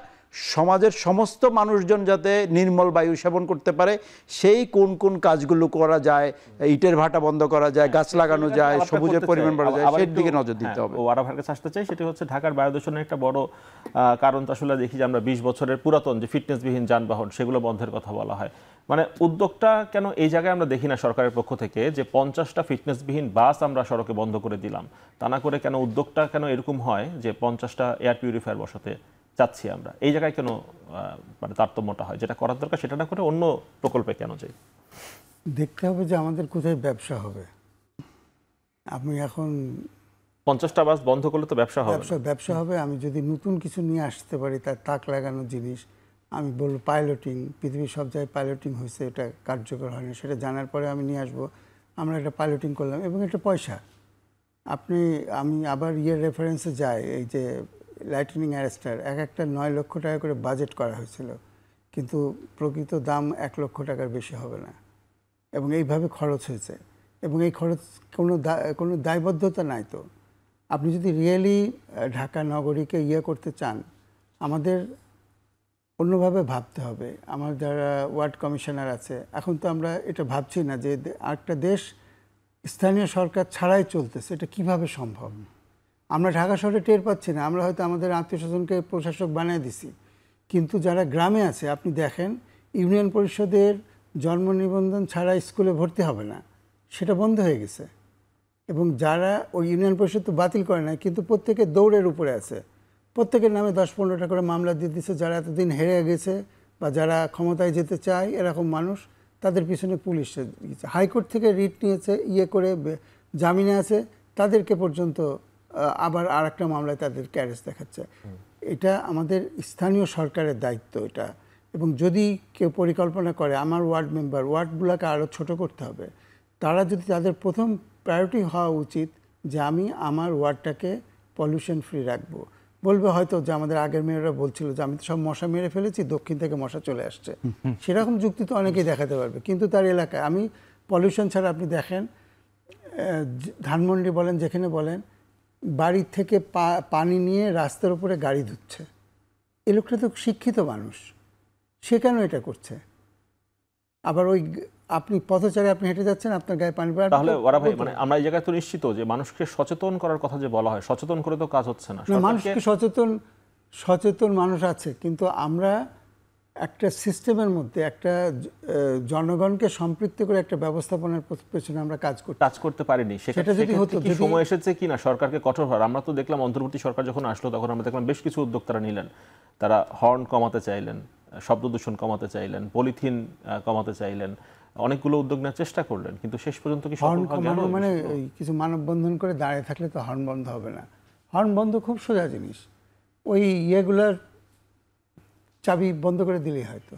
সমাজের সমস্ত মানুষজন যাতে নির্মল বায়ু সেবন করতে পারে সেই কোন কোন কাজগুলো করা যায়, ইটের ভাটা বন্ধ করা যায়, গাছ লাগানো যায়, সবুজের পরিমাণ বাড়া যায়, সেই দিকে নজর দিতে হবে। ও আরাফার কাছে আসতে চাই, সেটি হচ্ছে ঢাকার বায়ু দূষণের একটা বড় কারণ তো আসলে দেখি যে আমরা 20 বছরের পুরাতন যে ফিটনেসবিহীন যানবাহন সেগুলো বন্ধের কথা বলা হয়। মানে উদ্যোগটা কেন এই জায়গায় আমরা দেখি না সরকারের পক্ষ থেকে যে 50টা ফিটনেসবিহীন বাস আমরা সড়কে বন্ধ করে দিলাম, তা না করে কেন উদ্যোগটা কেন এরকম হয় যে 50টা এয়ার পিউরিফায়ার বসাতে চাচ্ছি আমরা, এই জায়গায় কেন মানে তারতম্যটা হয়? যেটা করার দরকার সেটা না করে অন্য প্রকল্পে কেন যাই? দেখতে হবে যে আমাদের কোথায় ব্যবসা হবে। আমি এখন 50টা বাস বন্ধ করলে তো ব্যবসা হবে না। ব্যবসা হবে, আমি যদি নতুন কিছু নিয়ে আসতে পারি, তার তাক লাগানো জিনিস, আমি বলবো পাইলটিং, পৃথিবীর সব জায়গায় পাইলটিং হয়েছে, এটা কার্যকর হয়নি, সেটা জানার পরে আমি নিয়ে আসবো, আমরা একটা পাইলটিং করলাম এবং এটা পয়সা। আমি আবার রেফারেন্সে যাই, এই যে লাইটনিং অ্যারেস্টার একটা 9 লক্ষ টাকা করে বাজেট করা হয়েছিল, কিন্তু প্রকৃত দাম 1 লক্ষ টাকার বেশি হবে না, এবং এইভাবে খরচ হয়েছে, এবং এই খরচ কোনো দায়বদ্ধতা নাই। তো আপনি যদি রিয়েলি ঢাকা নগরীকে করতে চান, আমাদের অন্যভাবে ভাবতে হবে। আমার যারা ওয়ার্ড কমিশনার আছে, এখন তো আমরা এটা ভাবছি না যে আরেকটা দেশ স্থানীয় সরকার ছাড়াই চলতেছে, এটা কিভাবে সম্ভব? আমরা ঢাকা শহরে টের পাচ্ছি না, আমরা হয়তো আমাদের আত্মীয় স্বজনকে প্রশাসক বানিয়ে দিছি, কিন্তু যারা গ্রামে আছে আপনি দেখেন ইউনিয়ন পরিষদের জন্ম নিবন্ধন ছাড়া স্কুলে ভর্তি হবে না, সেটা বন্ধ হয়ে গেছে। এবং যারা ওই ইউনিয়ন পরিষদ তো বাতিল করে না, কিন্তু প্রত্যেকে দৌড়ের উপরে আছে, প্রত্যেকের নামে 10-15টা করে মামলা দিয়ে দিচ্ছে। যারা এতদিন হেরে গেছে বা যারা ক্ষমতায় যেতে চায় এরকম মানুষ, তাদের পিছনে পুলিশ হাইকোর্ট থেকে রিট নিয়েছে, করে জামিনে আছে, তাদেরকে পর্যন্ত আবার আর একটা মামলায় তাদেরকে অ্যারেস্ট দেখাচ্ছে। এটা আমাদের স্থানীয় সরকারের দায়িত্ব এটা। এবং যদি কেউ পরিকল্পনা করে, আমার ওয়ার্ড মেম্বার, ওয়ার্ডগুলোকে আরও ছোট করতে হবে, তারা যদি তাদের প্রথম প্রায়োরিটি হওয়া উচিত যে আমি আমার ওয়ার্ডটাকে পলিউশন ফ্রি রাখবো। বলবে হয়তো যে আমাদের আগের মেয়েরা বলছিল যে আমি তো সব মশা মেরে ফেলেছি, দক্ষিণ থেকে মশা চলে আসছে, সেরকম যুক্তি তো অনেকেই দেখাতে পারবে, কিন্তু তার এলাকায় আমি পলিউশন ছাড়া, আপনি দেখেন ধানমন্ডি বলেন, যেখানে বলেন, বাড়ির থেকে পানি নিয়ে রাস্তার উপরে গাড়ি ধুচ্ছে। এই লোকটা তো শিক্ষিত মানুষ, সে কেন এটা করছে? আবার ওই আপনি পথচারে আপনি হেঁটে যাচ্ছেন, আপনার গায়ে পানি পড়ে। তাহলে ওরা ভাই, মানে আমরা এই জায়গায় তো নিশ্চিত যে মানুষকে সচেতন করার কথা যে বলা হয়, সচেতন করে তো কাজ হচ্ছে না। মানুষকে সচেতন মানুষ আছে, কিন্তু আমরা একটা সিস্টেমের মধ্যে একটা জনগণকে সম্পৃক্ত করে একটা ব্যবস্থাপনার পেছনে আমরা কাজ করতে পারিনি। সেটা যদি হতো, কি সময় এসেছে কিনা সরকারকে কঠোর হওয়ার? আমরা তো দেখলাম অন্তর্বর্তী সরকার যখন আসলো তখন আমরা দেখলাম বেশ কিছু উদ্যোগ তারা নিলেন। তারা হর্ন কমাতে চাইলেন, শব্দ দূষণ কমাতে চাইলেন, পলিথিন কমাতে চাইলেন, অনেকগুলো উদ্যোগ নেওয়ার চেষ্টা করলেন, কিন্তু শেষ পর্যন্ত কি হর্ন কমানো মানে কিছু মানববন্ধন করে দাঁড়িয়ে থাকলে তো হর্ন বন্ধ হবে না। হর্ন বন্ধ খুব সোজা জিনিস, ওই ইয়েগুলার চাবি বন্ধ করে দিলেই হয়তো।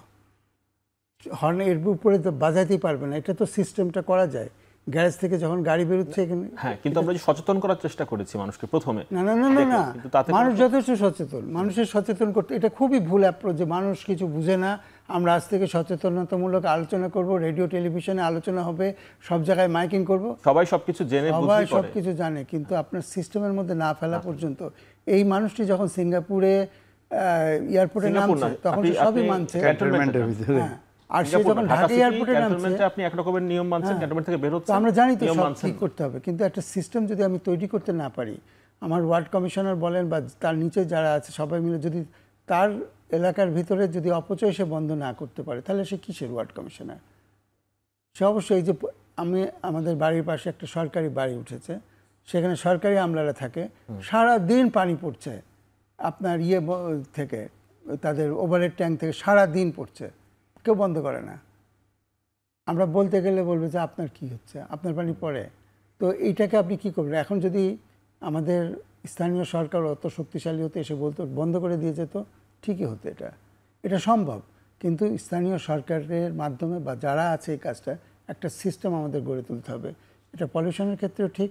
হর্ন এর উপরে তো বাজাতেই পারবে না, এটা তো সিস্টেমটা করা যায়। গ্যারেজ থেকে যখন গাড়ি বেরোচ্ছে এখানে, হ্যাঁ, কিন্তু আমরা যে সচেতন করার চেষ্টা করেছি মানুষকে প্রথমে, না না না না না, মানুষ যথেষ্ট সচেতন, মানুষের সচেতন করতে, এটা খুবই ভুল অ্যাপ্রোচ যে মানুষ কিছু বুঝে না, আমরা আজ থেকে সচেতনতামূলক আলোচনা করব, রেডিও টেলিভিশনে আলোচনা হবে, সব জায়গায় মাইকিং করব, সবাই সবকিছু জেনে সবাই সবকিছু জানে, কিন্তু আপনার সিস্টেমের মধ্যে না ফেলা পর্যন্ত। এই মানুষটি যখন সিঙ্গাপুরে এয়ারপোর্টে নামছে তখন সবই মানছে, আর সে যখন ঢাকা এয়ারপোর্টে নামছে আপনি এক রকমের নিয়ম মানছেন, ক্যান্টনমেন্ট থেকে বের হচ্ছে, আমরা জানি তো সব কি করতে হবে, কিন্তু একটা সিস্টেম যদি আমি তৈরি করতে না পারি, আমার ওয়ার্ড কমিশনার বলেন বা তার নিচে যারা আছে সবাই মিলে যদি তার এলাকার ভিতরে যদি অপচয় সে বন্ধ না করতে পারে, তাহলে সে কিসের ওয়ার্ড কমিশনার? সে অবশ্যই, এই যে আমাদের বাড়ির পাশে একটা সরকারি বাড়ি উঠেছে, সেখানে সরকারি আমলারা থাকে, সারা দিন পানি পড়ছে আপনার থেকে, তাদের ওভারহেড ট্যাঙ্ক থেকে সারা দিন পড়ছে, কেউ বন্ধ করে না। আমরা বলতে গেলে বলবে যে আপনার কি হচ্ছে, আপনার পানি পড়ে। তো এইটাকে আপনি কি করবেন? এখন যদি আমাদের স্থানীয় সরকার অত শক্তিশালী হতো, এসে বলতো বন্ধ করে দিয়ে যেত, ঠিকই হতো, এটা সম্ভব। কিন্তু স্থানীয় সরকারের মাধ্যমে বা যারা আছে এই কাজটা, একটা সিস্টেম আমাদের গড়ে তুলতে হবে। এটা পলিউশনের ক্ষেত্রেও ঠিক,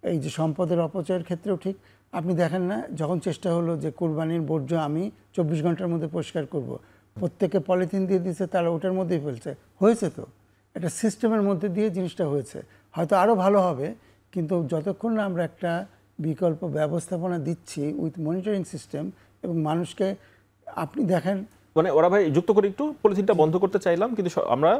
এই যে সম্পদের অপচয়ের ক্ষেত্রেও ঠিক। আপনি দেখেন না, যখন চেষ্টা হলো যে কোরবানির বর্জ্য আমি 24 ঘন্টার মধ্যে পরিষ্কার করব, প্রত্যেকে পলিথিন দিয়ে দিচ্ছে, তারা ওটার মধ্যেই ফেলছে, হয়েছে তো, একটা সিস্টেমের মধ্যে দিয়ে জিনিসটা হয়েছে, হয়তো আরও ভালো হবে। কিন্তু যতক্ষণ না আমরা একটা বিকল্প ব্যবস্থাপনা দিচ্ছি উইথ মনিটরিং সিস্টেম এবং মানুষকে আপনি দেখেন মানে ওরা ভাই যুক্ত করে একটু পলিথিনটা বন্ধ করতে চাইলাম, কিন্তু আমরা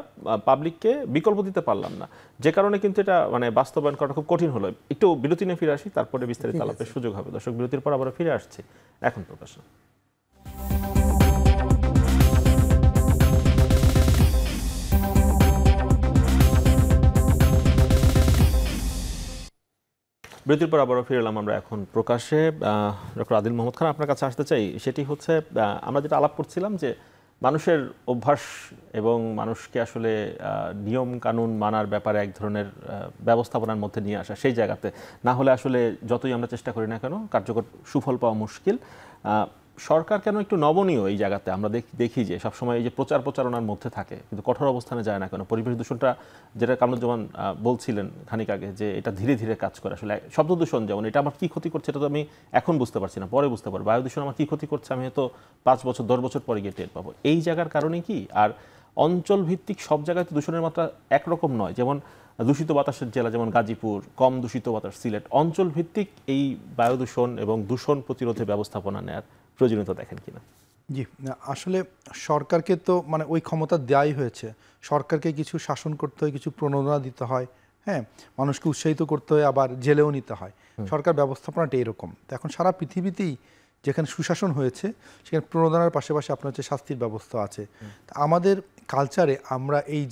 পাবলিককে বিকল্প দিতে পারলাম না, যে কারণে কিন্তু এটা মানে বাস্তবায়ন করা খুব কঠিন হলো। একটু বিরতি নিয়ে ফিরে আসি, তারপরে বিস্তারিত আলাপের সুযোগ হবে। দর্শক, বিরতির পর আবার ফিরে আসছি এখন প্রকাশনা। বিরতির পর আবারও ফিরে এলাম আমরা এখন প্রকাশে। ডক্টর আদিল মোহাম্মদ খান, আপনার কাছে আসতে চাই। সেটি হচ্ছে আমরা যেটা আলাপ করছিলাম যে মানুষের অভ্যাস এবং মানুষকে আসলে নিয়ম কানুন মানার ব্যাপারে এক ধরনের ব্যবস্থাপনার মধ্যে নিয়ে আসা, সেই জায়গাতে না হলে আসলে যতই আমরা চেষ্টা করি না কেন কার্যকর সুফল পাওয়া মুশকিল। সরকার কেন একটু নমনীয় এই জায়গাতে? আমরা দেখি যে সবসময় এই যে প্রচারণার মধ্যে থাকে কিন্তু কঠোর অবস্থানে যায় না কেন? পরিবেশ দূষণটা যেটা কামরুজ্জামান বলছিলেন খানিক আগে, যে এটা ধীরে ধীরে কাজ করে। আসলে শব্দ দূষণ যেমন, এটা আমার কি ক্ষতি করছে এটা তো আমি এখন বুঝতে পারছি না, পরে বুঝতে পারবো। বায়ু দূষণ আমার কি ক্ষতি করছে আমি হয়তো 5 বছর 10 বছর পরে গিয়ে টের পাবো। এই জায়গার কারণে কি? আর অঞ্চল ভিত্তিক সব জায়গায় তো দূষণের মাত্রা একরকম নয়। যেমন দূষিত বাতাসের জেলা যেমন গাজীপুর, কম দূষিত বাতাস সিলেট। অঞ্চল ভিত্তিক এই বায়ু দূষণ এবং দূষণ প্রতিরোধে ব্যবস্থাপনা নেয়ার প্রয়োজনীয়তা দেখেন কিনা? জি, আসলে সরকারকে তো মানে ওই ক্ষমতা দেওয়াই হয়েছে। সরকারকে কিছু শাসন করতে হয়, কিছু প্রণোদনা দিতে হয়, হ্যাঁ, মানুষকে উৎসাহিত করতে হয়, আবার জেলেও নিতে হয়। সরকার ব্যবস্থাপনাটা এরকম। তো এখন সারা পৃথিবীতেই যেখানে সুশাসন হয়েছে সেখানে প্রণোদনার পাশাপাশি আপনার হচ্ছে শাস্তির ব্যবস্থা আছে। আমাদের কালচারে আমরা এই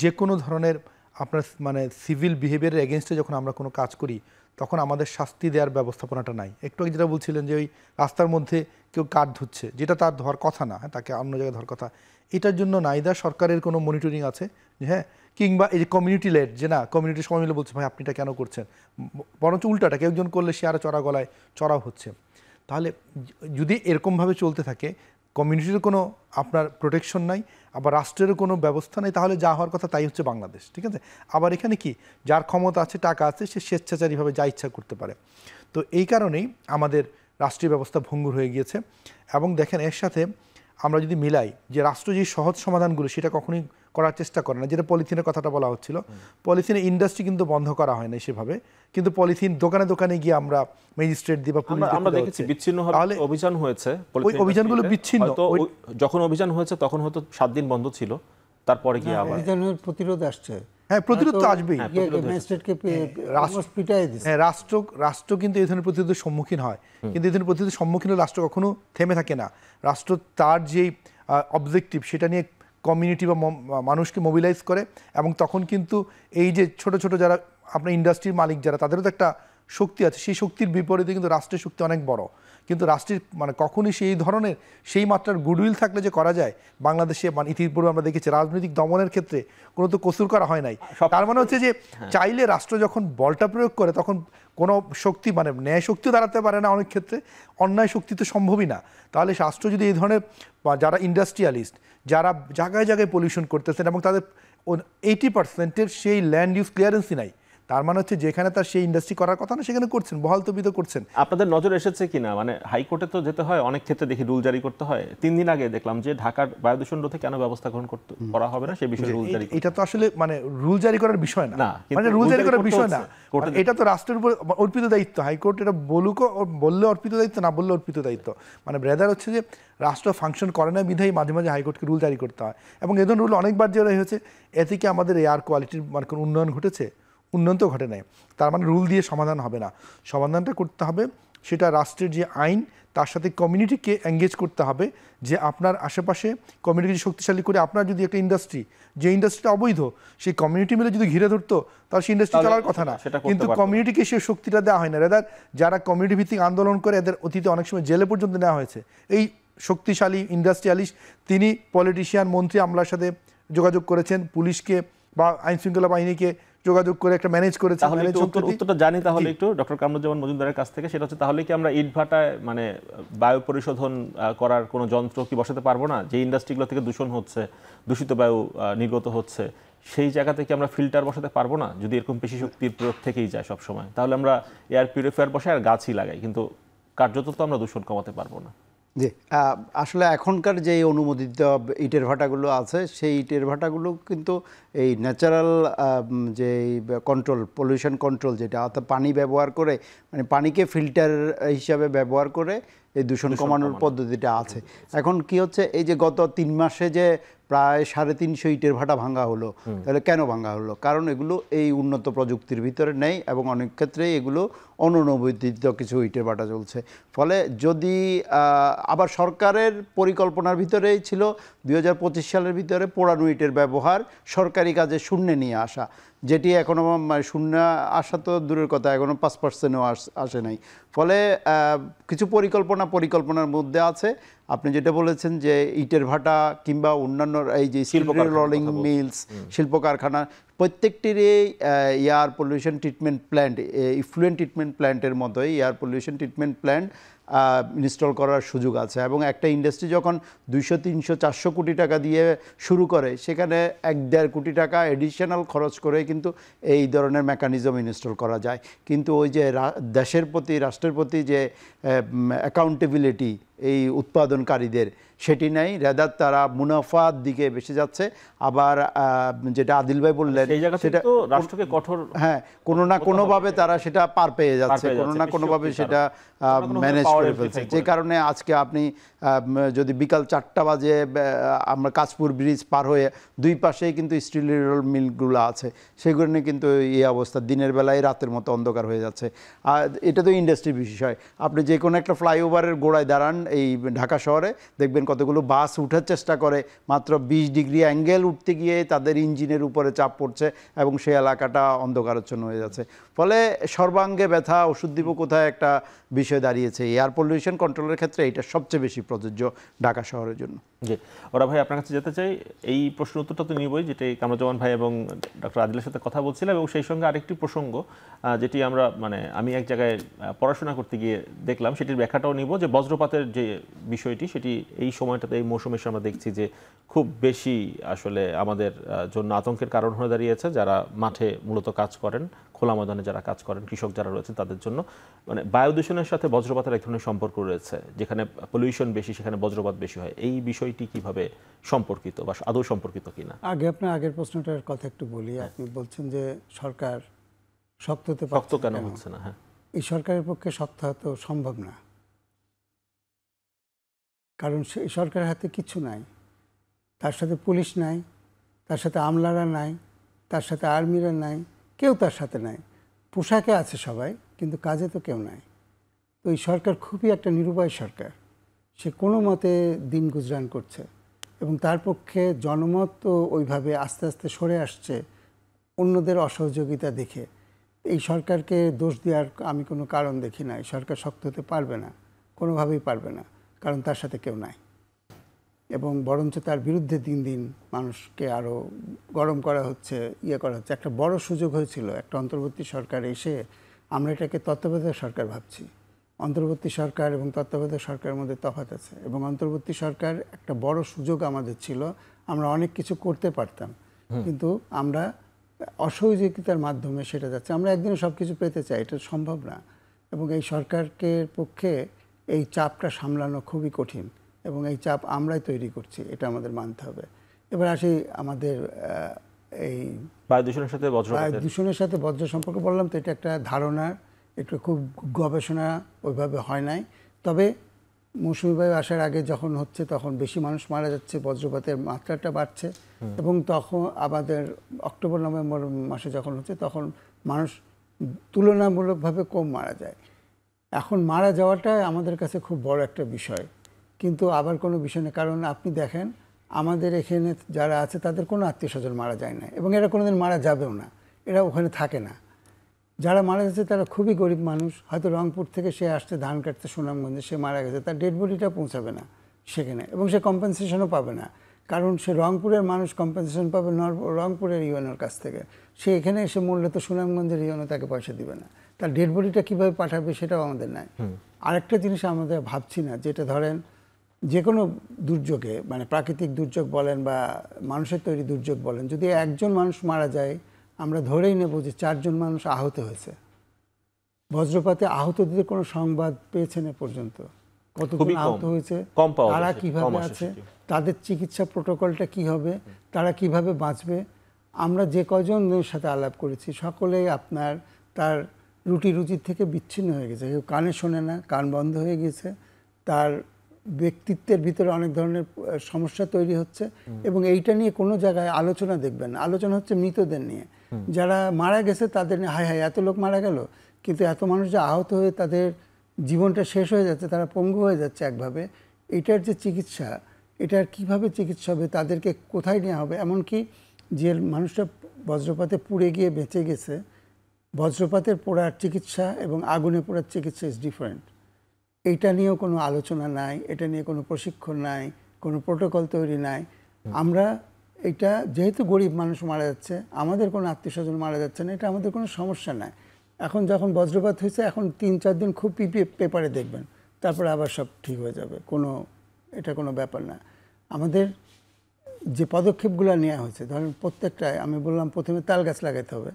যে কোনো ধরনের আপনার মানে সিভিল বিহেভিয়ারের এগেনস্টে যখন আমরা কোনো কাজ করি তখন আমাদের শাস্তি দেওয়ার ব্যবস্থাপনাটা নাই। একটু আগে যেটা বলছিলেন যে ওই রাস্তার মধ্যে কেউ কাঠ ধুচ্ছে, যেটা তার ধোয়ার কথা না, হ্যাঁ, তাকে অন্য জায়গায় ধোয়ার কথা, এটার জন্য নাইদা সরকারের কোনো মনিটরিং আছে, হ্যাঁ, কিংবা এই যে কমিউনিটি লেড, যে না কমিউনিটি সবাই মিলে বলছে ভাই আপনি এটা কেন করছেন, বরঞ্চ উল্টাটা কেউ একজন করলে সে আরও চড়া গলায় চড়াও হচ্ছে। তাহলে যদি এরকমভাবে চলতে থাকে, কমিউনিটির কোনো আপনার প্রোটেকশন নাই, আবার রাষ্ট্রেরও কোনো ব্যবস্থা নেই, তাহলে যা হওয়ার কথা তাই হচ্ছে বাংলাদেশ, ঠিক আছে? আবার এখানে কি যার ক্ষমতা আছে, টাকা আছে, সে স্বেচ্ছাচারীভাবে যা ইচ্ছা করতে পারে। তো এই কারণেই আমাদের রাষ্ট্রীয় ব্যবস্থা ভঙ্গুর হয়ে গিয়েছে। এবং দেখেন এর সাথে আমরা যদি মিলাই যে রাষ্ট্র যে সহজ সমাধানগুলো সেটা কখনোই করার চেষ্টা করে না। যেটা পলিথিনের কথাটা বলা হচ্ছিল, পলিথিনের ইন্ডাস্ট্রি কিন্তু বন্ধ করা হয় না সেভাবে, কিন্তু পলিথিন দোকানে দোকানে গিয়ে আমরা ম্যাজিস্ট্রেট দিয়ে বা পুলিশ আমরা দেখেছি বিচ্ছিন্নভাবে অভিযান হয়েছে। ওই অভিযানগুলো বিচ্ছিন্ন, যখন অভিযান হয়েছে তখন হয়তো 7 দিন বন্ধ ছিল, তারপরে গিয়ে আবার অভিযানের প্রতিরোধ আসছে। হ্যাঁ, প্রতিরোধ তো আসবেই। রাষ্ট্র কিন্তু এই ধরনের প্রতিরোধের সম্মুখীন হয়, কিন্তু এই ধরনের প্রতিরোধের সম্মুখীন হলে রাষ্ট্র কখনো থেমে থাকে না। রাষ্ট্র তার যেই অবজেক্টিভ সেটা নিয়ে কমিউনিটি বা মানুষকে মোবিলাইজ করে, এবং তখন কিন্তু এই যে ছোট ছোট যারা আপনার ইন্ডাস্ট্রির মালিক যারা, তাদেরও তো একটা শক্তি আছে, সেই শক্তির বিপরীতে কিন্তু রাষ্ট্রের শক্তি অনেক বড়। কিন্তু রাষ্ট্রের মানে কখনই সেই ধরনের সেই মাত্রার গুডউইল থাকলে যে করা যায়, বাংলাদেশে মানে ইতিপূর্বে আমরা দেখেছি রাজনৈতিক দমনের ক্ষেত্রে কোনো তো কসুর করা হয় নাই। তার মানে হচ্ছে যে চাইলে রাষ্ট্র যখন বলটা প্রয়োগ করে তখন কোনো শক্তি মানে ন্যায় শক্তিও দাঁড়াতে পারে না, অনেক ক্ষেত্রে অন্যায় শক্তি তো সম্ভবই না। তাহলে রাষ্ট্র যদি এই ধরনের যারা ইন্ডাস্ট্রিয়ালিস্ট, যারা জায়গায় জায়গায় পলিউশন করতেছেন এবং তাদের 80% সেই ল্যান্ড ইউজ ক্লিয়ারেন্সই নাই, তার মানে হচ্ছে যেখানে তার সেই ইন্ডাস্ট্রি করার কথা না সেখানে করছেন, বহাল তবিত করছেন। আপনাদের নজর এসেছে কিনা, মানে হাইকোর্টে তো যেতে হয়, অনেক ক্ষেত্রে দেখি রুল জারি করতে হয়। 3 দিন আগে দেখলাম যে ঢাকার বায়ু দূষণ রোধে কেন ব্যবস্থা গ্রহণ করা হবে না সে বিষয়ে রুল জারি। এটা তো আসলে মানে রুল জারি করার বিষয় না, মানে রুল জারি করার বিষয় না, এটা তো রাষ্ট্রের উপর অর্পিত দায়িত্ব। হাইকোর্ট এটা বললে অর্পিত দায়িত্ব, না বললে অর্পিত দায়িত্ব। মানে ব্রেদার হচ্ছে যে রাষ্ট্র ফাংশন করে না বিধায়ী মাঝে মাঝে হাইকোর্টকে রুল জারি করতে হয়, এবং এ ধরনের রুল অনেকবার জারি হয়েছে। এতে কি আমাদের এয়ার কোয়ালিটির মানে কোনো উন্নয়ন ঘটেছে? উন্নয়ন তো ঘটে নাই। তার মানে রুল দিয়ে সমাধান হবে না, সমাধানটা করতে হবে সেটা রাষ্ট্রের যে আইন তার সাথে কমিউনিটিকে এঙ্গেজ করতে হবে, যে আপনার আশেপাশে কমিউনিটি শক্তিশালী করে আপনার যদি একটা ইন্ডাস্ট্রি, যে ইন্ডাস্ট্রিটা অবৈধ, সেই কমিউনিটি মিলে যদি ঘিরে ধরতো তাহলে সেই ইন্ডাস্ট্রি চলার কথা না। কিন্তু কমিউনিটিকে সেই শক্তিটা দেওয়া হয় না, রেদার যারা কমিউনিটি ভিত্তিক আন্দোলন করে এদের অতীতে অনেক সময় জেলে পর্যন্ত নেওয়া হয়েছে। এই শক্তিশালী ইন্ডাস্ট্রিয়ালিস্ট তিনি পলিটিশিয়ান, মন্ত্রী, আমলার সাথে যোগাযোগ করেছেন, পুলিশকে বা আইন শৃঙ্খলা বাহিনীকে যোগাযোগ করে একটা ম্যানেজ করেছে। উত্তরটা জানি তাহলে একটু ডক্টর কামরুজ্জামান মজুমদারের কাছ থেকে, সেটা হচ্ছে তাহলে কি আমরা ইটভাটায় মানে বায়ু পরিশোধন করার কোনো যন্ত্র কি বসাতে পারবো না? যে ইন্ডাস্ট্রিগুলো থেকে দূষণ হচ্ছে, দূষিত বায়ু নির্গত হচ্ছে, সেই জায়গা থেকে আমরা ফিল্টার বসাতে পারবো না? যদি এরকম পেশি শক্তির প্রয়োগ থেকেই যায় সব সময়, তাহলে আমরা এয়ার পিউরিফায়ার বসাই আর গাছই লাগাই, কিন্তু কার্যত তো আমরা দূষণ কমাতে পারবো না। জি, আসলে এখনকার যে অনুমোদিত ইটের ভাটাগুলো আছে সেই ইটের ভাটাগুলো কিন্তু এই ন্যাচারাল যে কন্ট্রোল, পলিউশন কন্ট্রোল, যেটা অর্থাৎ পানি ব্যবহার করে, মানে পানিকে ফিল্টার হিসাবে ব্যবহার করে এই দূষণ কমানোর পদ্ধতিটা আছে। এখন কি হচ্ছে, এই যে গত 3 মাসে যে প্রায় 350 ইটের ভাটা ভাঙা হলো, তাহলে কেন ভাঙা হলো? কারণ এগুলো এই উন্নত প্রযুক্তির ভিতরে নেই এবং অনেক ক্ষেত্রে এগুলো অননুমোদিত কিছু ইটের ভাটা চলছে। ফলে যদি আবার সরকারের পরিকল্পনার ভিতরেই ছিল 2025 সালের ভিতরে পোড়ানো ইটের ব্যবহার সরকারি কাজে শূন্যে নিয়ে আসা, যেটি এখনও শূন্য আসা তো দূরের কথা, এখনও 5%ও আসে নাই। ফলে কিছু পরিকল্পনার মধ্যে আছে। আপনি যেটা বলেছেন যে ইটের ভাটা কিংবা অন্যান্য এই যে স্টিল রোলিং মিলস, শিল্প কারখানা, প্রত্যেকটিরই air pollution treatment plant, effluent treatment প্ল্যান্টের মতোই air pollution treatment plant install করার সুযোগ আছে। এবং একটা ইন্ডাস্ট্রি যখন 200, 300, 400 কোটি টাকা দিয়ে শুরু করে, সেখানে 1-1.5 কোটি টাকা এডিশনাল খরচ করে কিন্তু এই ধরনের মেকানিজম ইনস্টল করা যায়। কিন্তু ওই যে দেশের প্রতি, রাষ্ট্রের প্রতি যে অ্যাকাউন্টেবিলিটি এই উৎপাদনকারীদের, সেটি নাই। রেদার তারা মুনাফার দিকে বেশি যাচ্ছে। আবার যেটা আদিল ভাই বললেন, সেটা রাষ্ট্রকে কঠোর, হ্যাঁ, কোনো না কোনোভাবে তারা সেটা পার পেয়ে যাচ্ছে, কোনো না কোনোভাবে সেটা ম্যানেজ করে ফেলছে। যে কারণে আজকে আপনি যদি বিকাল 4টা বাজে আমরা কাঁচপুর ব্রিজ পার হয়ে দুই পাশেই কিন্তু স্টিল মিলগুলো আছে, সেগুলো নিয়ে কিন্তু এই অবস্থা, দিনের বেলায় রাতের মতো অন্ধকার হয়ে যাচ্ছে। আর এটা তো ইন্ডাস্ট্রির বিষয়। আপনি যে কোনো একটা ফ্লাইওভারের গোড়ায় দাঁড়ান এই ঢাকা শহরে, দেখবেন কতগুলো বাস উঠার চেষ্টা করে, মাত্র 20 ডিগ্রি অ্যাঙ্গেল উঠতে গিয়ে তাদের ইঞ্জিনের উপরে চাপ পড়ছে এবং সেই এলাকাটা অন্ধকারাচ্ছন্ন হয়ে যাচ্ছে। ফলে সর্বাঙ্গে ব্যথা, ওষুধ দিব কোথায় একটা বিষয় দাঁড়িয়েছে। এয়ার পলিউশন কন্ট্রোলের ক্ষেত্রে এটা সবচেয়ে বেশি প্রযোজ্য ঢাকা শহরের জন্য। জি, ওরা ভাই আপনার কাছে যেতে চাই, এই প্রশ্ন উত্তরটা তো নিবই, যেটি কামরুজ্জামান ভাই এবং ডক্টর আদিলের সাথে কথা বলছিলাম, এবং সেই সঙ্গে আরেকটি প্রসঙ্গ যেটি আমরা আমি এক জায়গায় পড়াশোনা করতে গিয়ে দেখলাম, সেটির ব্যাখ্যাটাও নিব, যে বজ্রপাতের যে বিষয়টি, সেটি এই সময়টাতে, এই মৌসুমে আমরা দেখছি যে খুব বেশি আসলে আমাদের জন্য আতঙ্কের কারণ হয়ে দাঁড়িয়েছে। যারা মাঠে মূলত কাজ করেন, খোলা ময়দানে যারা কাজ করেন, কৃষক যারা রয়েছে, তাদের জন্য বায়ু দূষণের সাথে বজ্রপাতের এক ধরনের সম্পর্ক রয়েছে। যেখানে পলিউশন বেশি, সেখানে বজ্রপাত বেশি হয়। এই বিষয়টি কিভাবে সম্পর্কিত বা আদৌ সম্পর্কিত কিনা? আপনার আগের প্রশ্নটার কথা একটু বলি। আপনি বলছেন যে সরকার শক্ত কেন হচ্ছে না? হ্যাঁ, এই সরকারের পক্ষে শক্ত হওয়া তো সম্ভব না, কারণ সেই সরকারের হাতে কিছু নাই। তার সাথে পুলিশ নাই, তার সাথে আমলারা নাই, তার সাথে আর্মিরা নাই, কেউ তার সাথে নাই। পোশাকে আছে সবাই, কিন্তু কাজে তো কেউ নাই। তো এই সরকার খুবই একটা নিরুপায় সরকার। সে কোনো মতে দিন গুজরান করছে এবং তার পক্ষে জনমত তো ওইভাবে আস্তে আস্তে সরে আসছে অন্যদের অসহযোগিতা দেখে। এই সরকারকে দোষ দেওয়ার আমি কোনো কারণ দেখি না। এই সরকার শক্ত হতে পারবে না, কোনোভাবেই পারবে না, কারণ তার সাথে কেউ নাই। এবং বরঞ্চ তার বিরুদ্ধে দিন দিন মানুষকে আরও গরম করা হচ্ছে, করা হচ্ছে। একটা বড় সুযোগ হয়েছিল একটা অন্তর্বর্তী সরকার এসে, আমরা এটাকে তত্ত্বাবধায়ক সরকার ভাবছি। অন্তর্বর্তী সরকার এবং তত্ত্বাবধায়ক সরকারের মধ্যে তফাৎ আছে। এবং অন্তর্বর্তী সরকার একটা বড় সুযোগ আমাদের ছিল, আমরা অনেক কিছু করতে পারতাম, কিন্তু আমরা অসহযোগিতার মাধ্যমে সেটা যাচ্ছে। আমরা একদিনে সব কিছু পেতে চাই, এটা সম্ভব না। এবং এই সরকারকে পক্ষে এই চাপটা সামলানো খুবই কঠিন, এবং এই চাপ আমরাই তৈরি করছি, এটা আমাদের মানতে হবে। এবার আসি আমাদের এই বায়ু দূষণের সাথে বজ্র সম্পর্কে বললাম, তো এটা একটা ধারণা, একটু খুব গবেষণা ওইভাবে হয় নাই। তবে মৌসুমি বায়ু আসার আগে যখন হচ্ছে, তখন বেশি মানুষ মারা যাচ্ছে, বজ্রপাতের মাত্রাটা বাড়ছে, এবং তখন আমাদের অক্টোবর নভেম্বর মাসে যখন হচ্ছে, তখন মানুষ তুলনামূলকভাবে কম মারা যায়। এখন মারা যাওয়াটা আমাদের কাছে খুব বড় একটা বিষয়, কিন্তু আবার কোনো বিষয় নেই। কারণ আপনি দেখেন, আমাদের এখানে যারা আছে তাদের কোনো আত্মীয় স্বজন মারা যায় না, এবং এরা কোনোদিন মারা যাবেও না, এরা ওখানে থাকে না। যারা মারা যাচ্ছে তারা খুবই গরিব মানুষ, হয়তো রংপুর থেকে সে আসছে ধান কাটতে সুনামগঞ্জে, সে মারা গেছে, তার ডেড বডিটা পৌঁছাবে না সেখানে, এবং সে কম্পেনসেশনও পাবে না। কারণ সে রংপুরের মানুষ কম্পেনসেশন পাবে রংপুরের ইউএনওর কাছ থেকে, সে এখানে এসে মরলে তো সুনামগঞ্জের ইউএনও তাকে পয়সা দিবে না। তার ডেড বডিটা কীভাবে পাঠাবে সেটাও আমাদের নাই। আরেকটা জিনিস আমাদের ভাবছি না, যেটা ধরেন যে কোনো দুর্যোগে, প্রাকৃতিক দুর্যোগ বলেন বা মানুষের তৈরি দুর্যোগ বলেন, যদি একজন মানুষ মারা যায়, আমরা ধরেই নেব যে 4 জন মানুষ আহত হয়েছে। বজ্রপাতে আহতদের কোনো সংবাদ পেয়েছেন এ পর্যন্ত? কতজন আহত হয়েছে, তারা কিভাবে আছে, তাদের চিকিৎসা প্রোটোকলটা কি হবে, তারা কিভাবে বাঁচবে? আমরা যে কয়জনের সাথে আলাপ করেছি, সকলেই তার রুটি রুচির থেকে বিচ্ছিন্ন হয়ে গেছে। কেউ কানে শোনে না, কান বন্ধ হয়ে গেছে, তার ব্যক্তিত্বের ভিতরে অনেক ধরনের সমস্যা তৈরি হচ্ছে এবং এইটা নিয়ে কোনো জায়গায় আলোচনা দেখবেন না। আলোচনা হচ্ছে মৃতদের নিয়ে, যারা মারা গেছে তাদের নিয়ে, হায় হায় এত লোক মারা গেল, কিন্তু এত মানুষ যে আহত হয়ে তাদের জীবনটা শেষ হয়ে যাচ্ছে, তারা পঙ্গু হয়ে যাচ্ছে একভাবে, এটার যে চিকিৎসা, এটার কিভাবে চিকিৎসা হবে, তাদেরকে কোথায় নেওয়া হবে, এমনকি যে মানুষটা বজ্রপাতে পুড়ে গিয়ে বেঁচে গেছে, বজ্রপাতের পোড়ার চিকিৎসা এবং আগুনে পোড়ার চিকিৎসা ইজ ডিফারেন্ট। এইটা নিয়েও কোনো আলোচনা নাই, এটা নিয়ে কোনো প্রশিক্ষণ নাই, কোনো প্রোটোকল তৈরি নাই। আমরা এটা যেহেতু গরিব মানুষ মারা যাচ্ছে, আমাদের কোনো আত্মীয় স্বজন মারা যাচ্ছে না, এটা আমাদের কোনো সমস্যা নাই। এখন যখন বজ্রপাত হয়েছে, এখন 3-4 দিন খুব পেপারে দেখবেন, তারপরে আবার সব ঠিক হয়ে যাবে, এটা কোনো ব্যাপার না। আমাদের যে পদক্ষেপগুলো নেওয়া হয়েছে, ধরেন প্রত্যেকটায় আমি বললাম প্রথমে তাল গাছ লাগাতে হবে,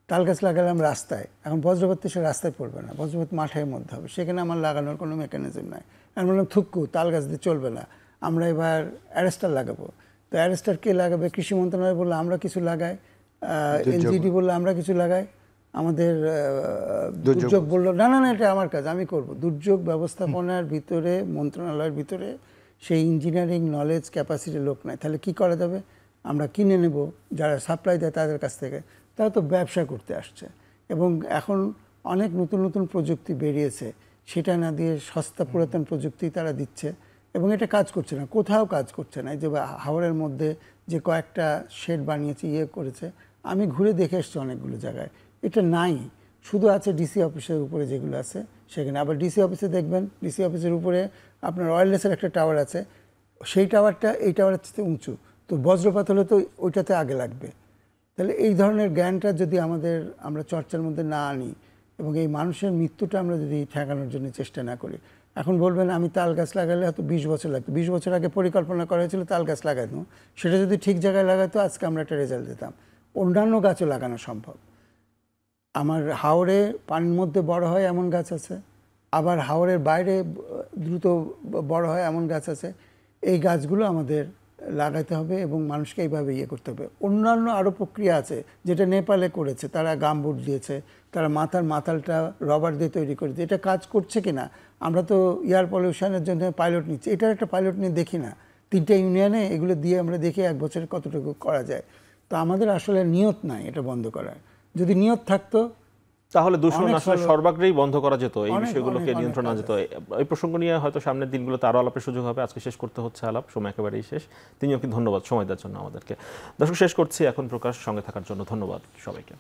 তাল গাছ লাগালাম রাস্তায়, এখন বজ্রপাত তো সে রাস্তায় পড়বে না, বজ্রপাত মাঠের মধ্যে হবে, সেখানে আমার লাগানোর কোনো মেকানিজম নাই। আমি বললাম থুক্কু, তাল গাছ দিয়ে চলবে না, আমরা এবার অ্যারেস্টার লাগাবো। তো অ্যারেস্টার কে লাগাবে? কৃষি মন্ত্রণালয় বললো আমরা কিছু লাগাই, এনজিডি বললো আমরা কিছু লাগাই, আমাদের দুর্যোগ বললো না না না এটা আমার কাজ, আমি করব। দুর্যোগ ব্যবস্থাপনার ভিতরে, মন্ত্রণালয়ের ভিতরে সেই ইঞ্জিনিয়ারিং নলেজ ক্যাপাসিটি লোক নাই, তাহলে কি করা যাবে? আমরা কিনে নেব, যারা সাপ্লাই দেয় তাদের কাছ থেকে, তারা তো ব্যবসা করতে আসছে। এবং এখন অনেক নতুন নতুন প্রযুক্তি বেরিয়েছে, সেটা না দিয়ে সস্তা পুরাতন প্রযুক্তি তারা দিচ্ছে এবং এটা কাজ করছে না, কোথাও কাজ করছে না। এই যে হাওড়ের মধ্যে যে কয়েকটা শেড বানিয়েছে, করেছে, আমি ঘুরে দেখে এসছি অনেকগুলো জায়গায়, এটা নাই। শুধু আছে ডিসি অফিসের উপরে যেগুলো আছে সেখানে। আবার ডিসি অফিসে দেখবেন, ডিসি অফিসের উপরে আপনার ওয়্যারলেসের একটা টাওয়ার আছে, সেই টাওয়ারটা এই টাওয়ারের চেয়ে উঁচু, তো বজ্রপাত হলে তো ওইটাতে আগে লাগবে। তাহলে এই ধরনের জ্ঞানটা যদি আমরা চর্চার মধ্যে না আনি এবং এই মানুষের মৃত্যুটা আমরা যদি ঠেকানোর জন্য চেষ্টা না করি, এখন বলবেন আমি তাল গাছ লাগালে হয়তো 20 বছর লাগতো, 20 বছর আগে পরিকল্পনা করা হয়েছিল তাল গাছ লাগানো, সেটা যদি ঠিক জায়গায় লাগাতো আজকে আমরা একটা রেজাল্ট দিতাম। অন্যান্য গাছও লাগানো সম্ভব। আমার হাওড়ে পানির মধ্যে বড় হয় এমন গাছ আছে, আবার হাওড়ের বাইরে দ্রুত বড় হয় এমন গাছ আছে। এই গাছগুলো আমাদের লাগাতে হবে এবং মানুষকে এইভাবে করতে হবে। অন্যান্য আরও প্রক্রিয়া আছে যেটা নেপালে করেছে, তারা গামবুট দিয়েছে, তারা মাথালটা রবার দিয়ে তৈরি করেছে। এটা কাজ করছে কিনা, আমরা তো এয়ার পলিউশনের জন্য পাইলট নিচ্ছি, এটার একটা পাইলট নিয়ে দেখি না। 3টে ইউনিয়নে এগুলো দিয়ে আমরা দেখি 1 বছরে কতটুকু করা যায়। তো আমাদের আসলে নিয়ত নাই এটা বন্ধ করার। যদি নিয়ত থাকতো তাহলে দূষণ আসলে সর্বাগ্রেই বন্ধ করা যেত, এই বিষয়গুলোকে নিয়ন্ত্রণ আনা যেত। এই প্রসঙ্গ নিয়ে হয়তো সামনের দিনগুলোতে আরও আলাপের সুযোগ হবে। আজকে শেষ করতে হচ্ছে আলাপ, সময় একেবারেই শেষ। তিনিও কি ধন্যবাদ সময় দেওয়ার জন্য আমাদেরকে। দর্শক শেষ করছি এখন প্রকাশ, সঙ্গে থাকার জন্য ধন্যবাদ সবাইকে।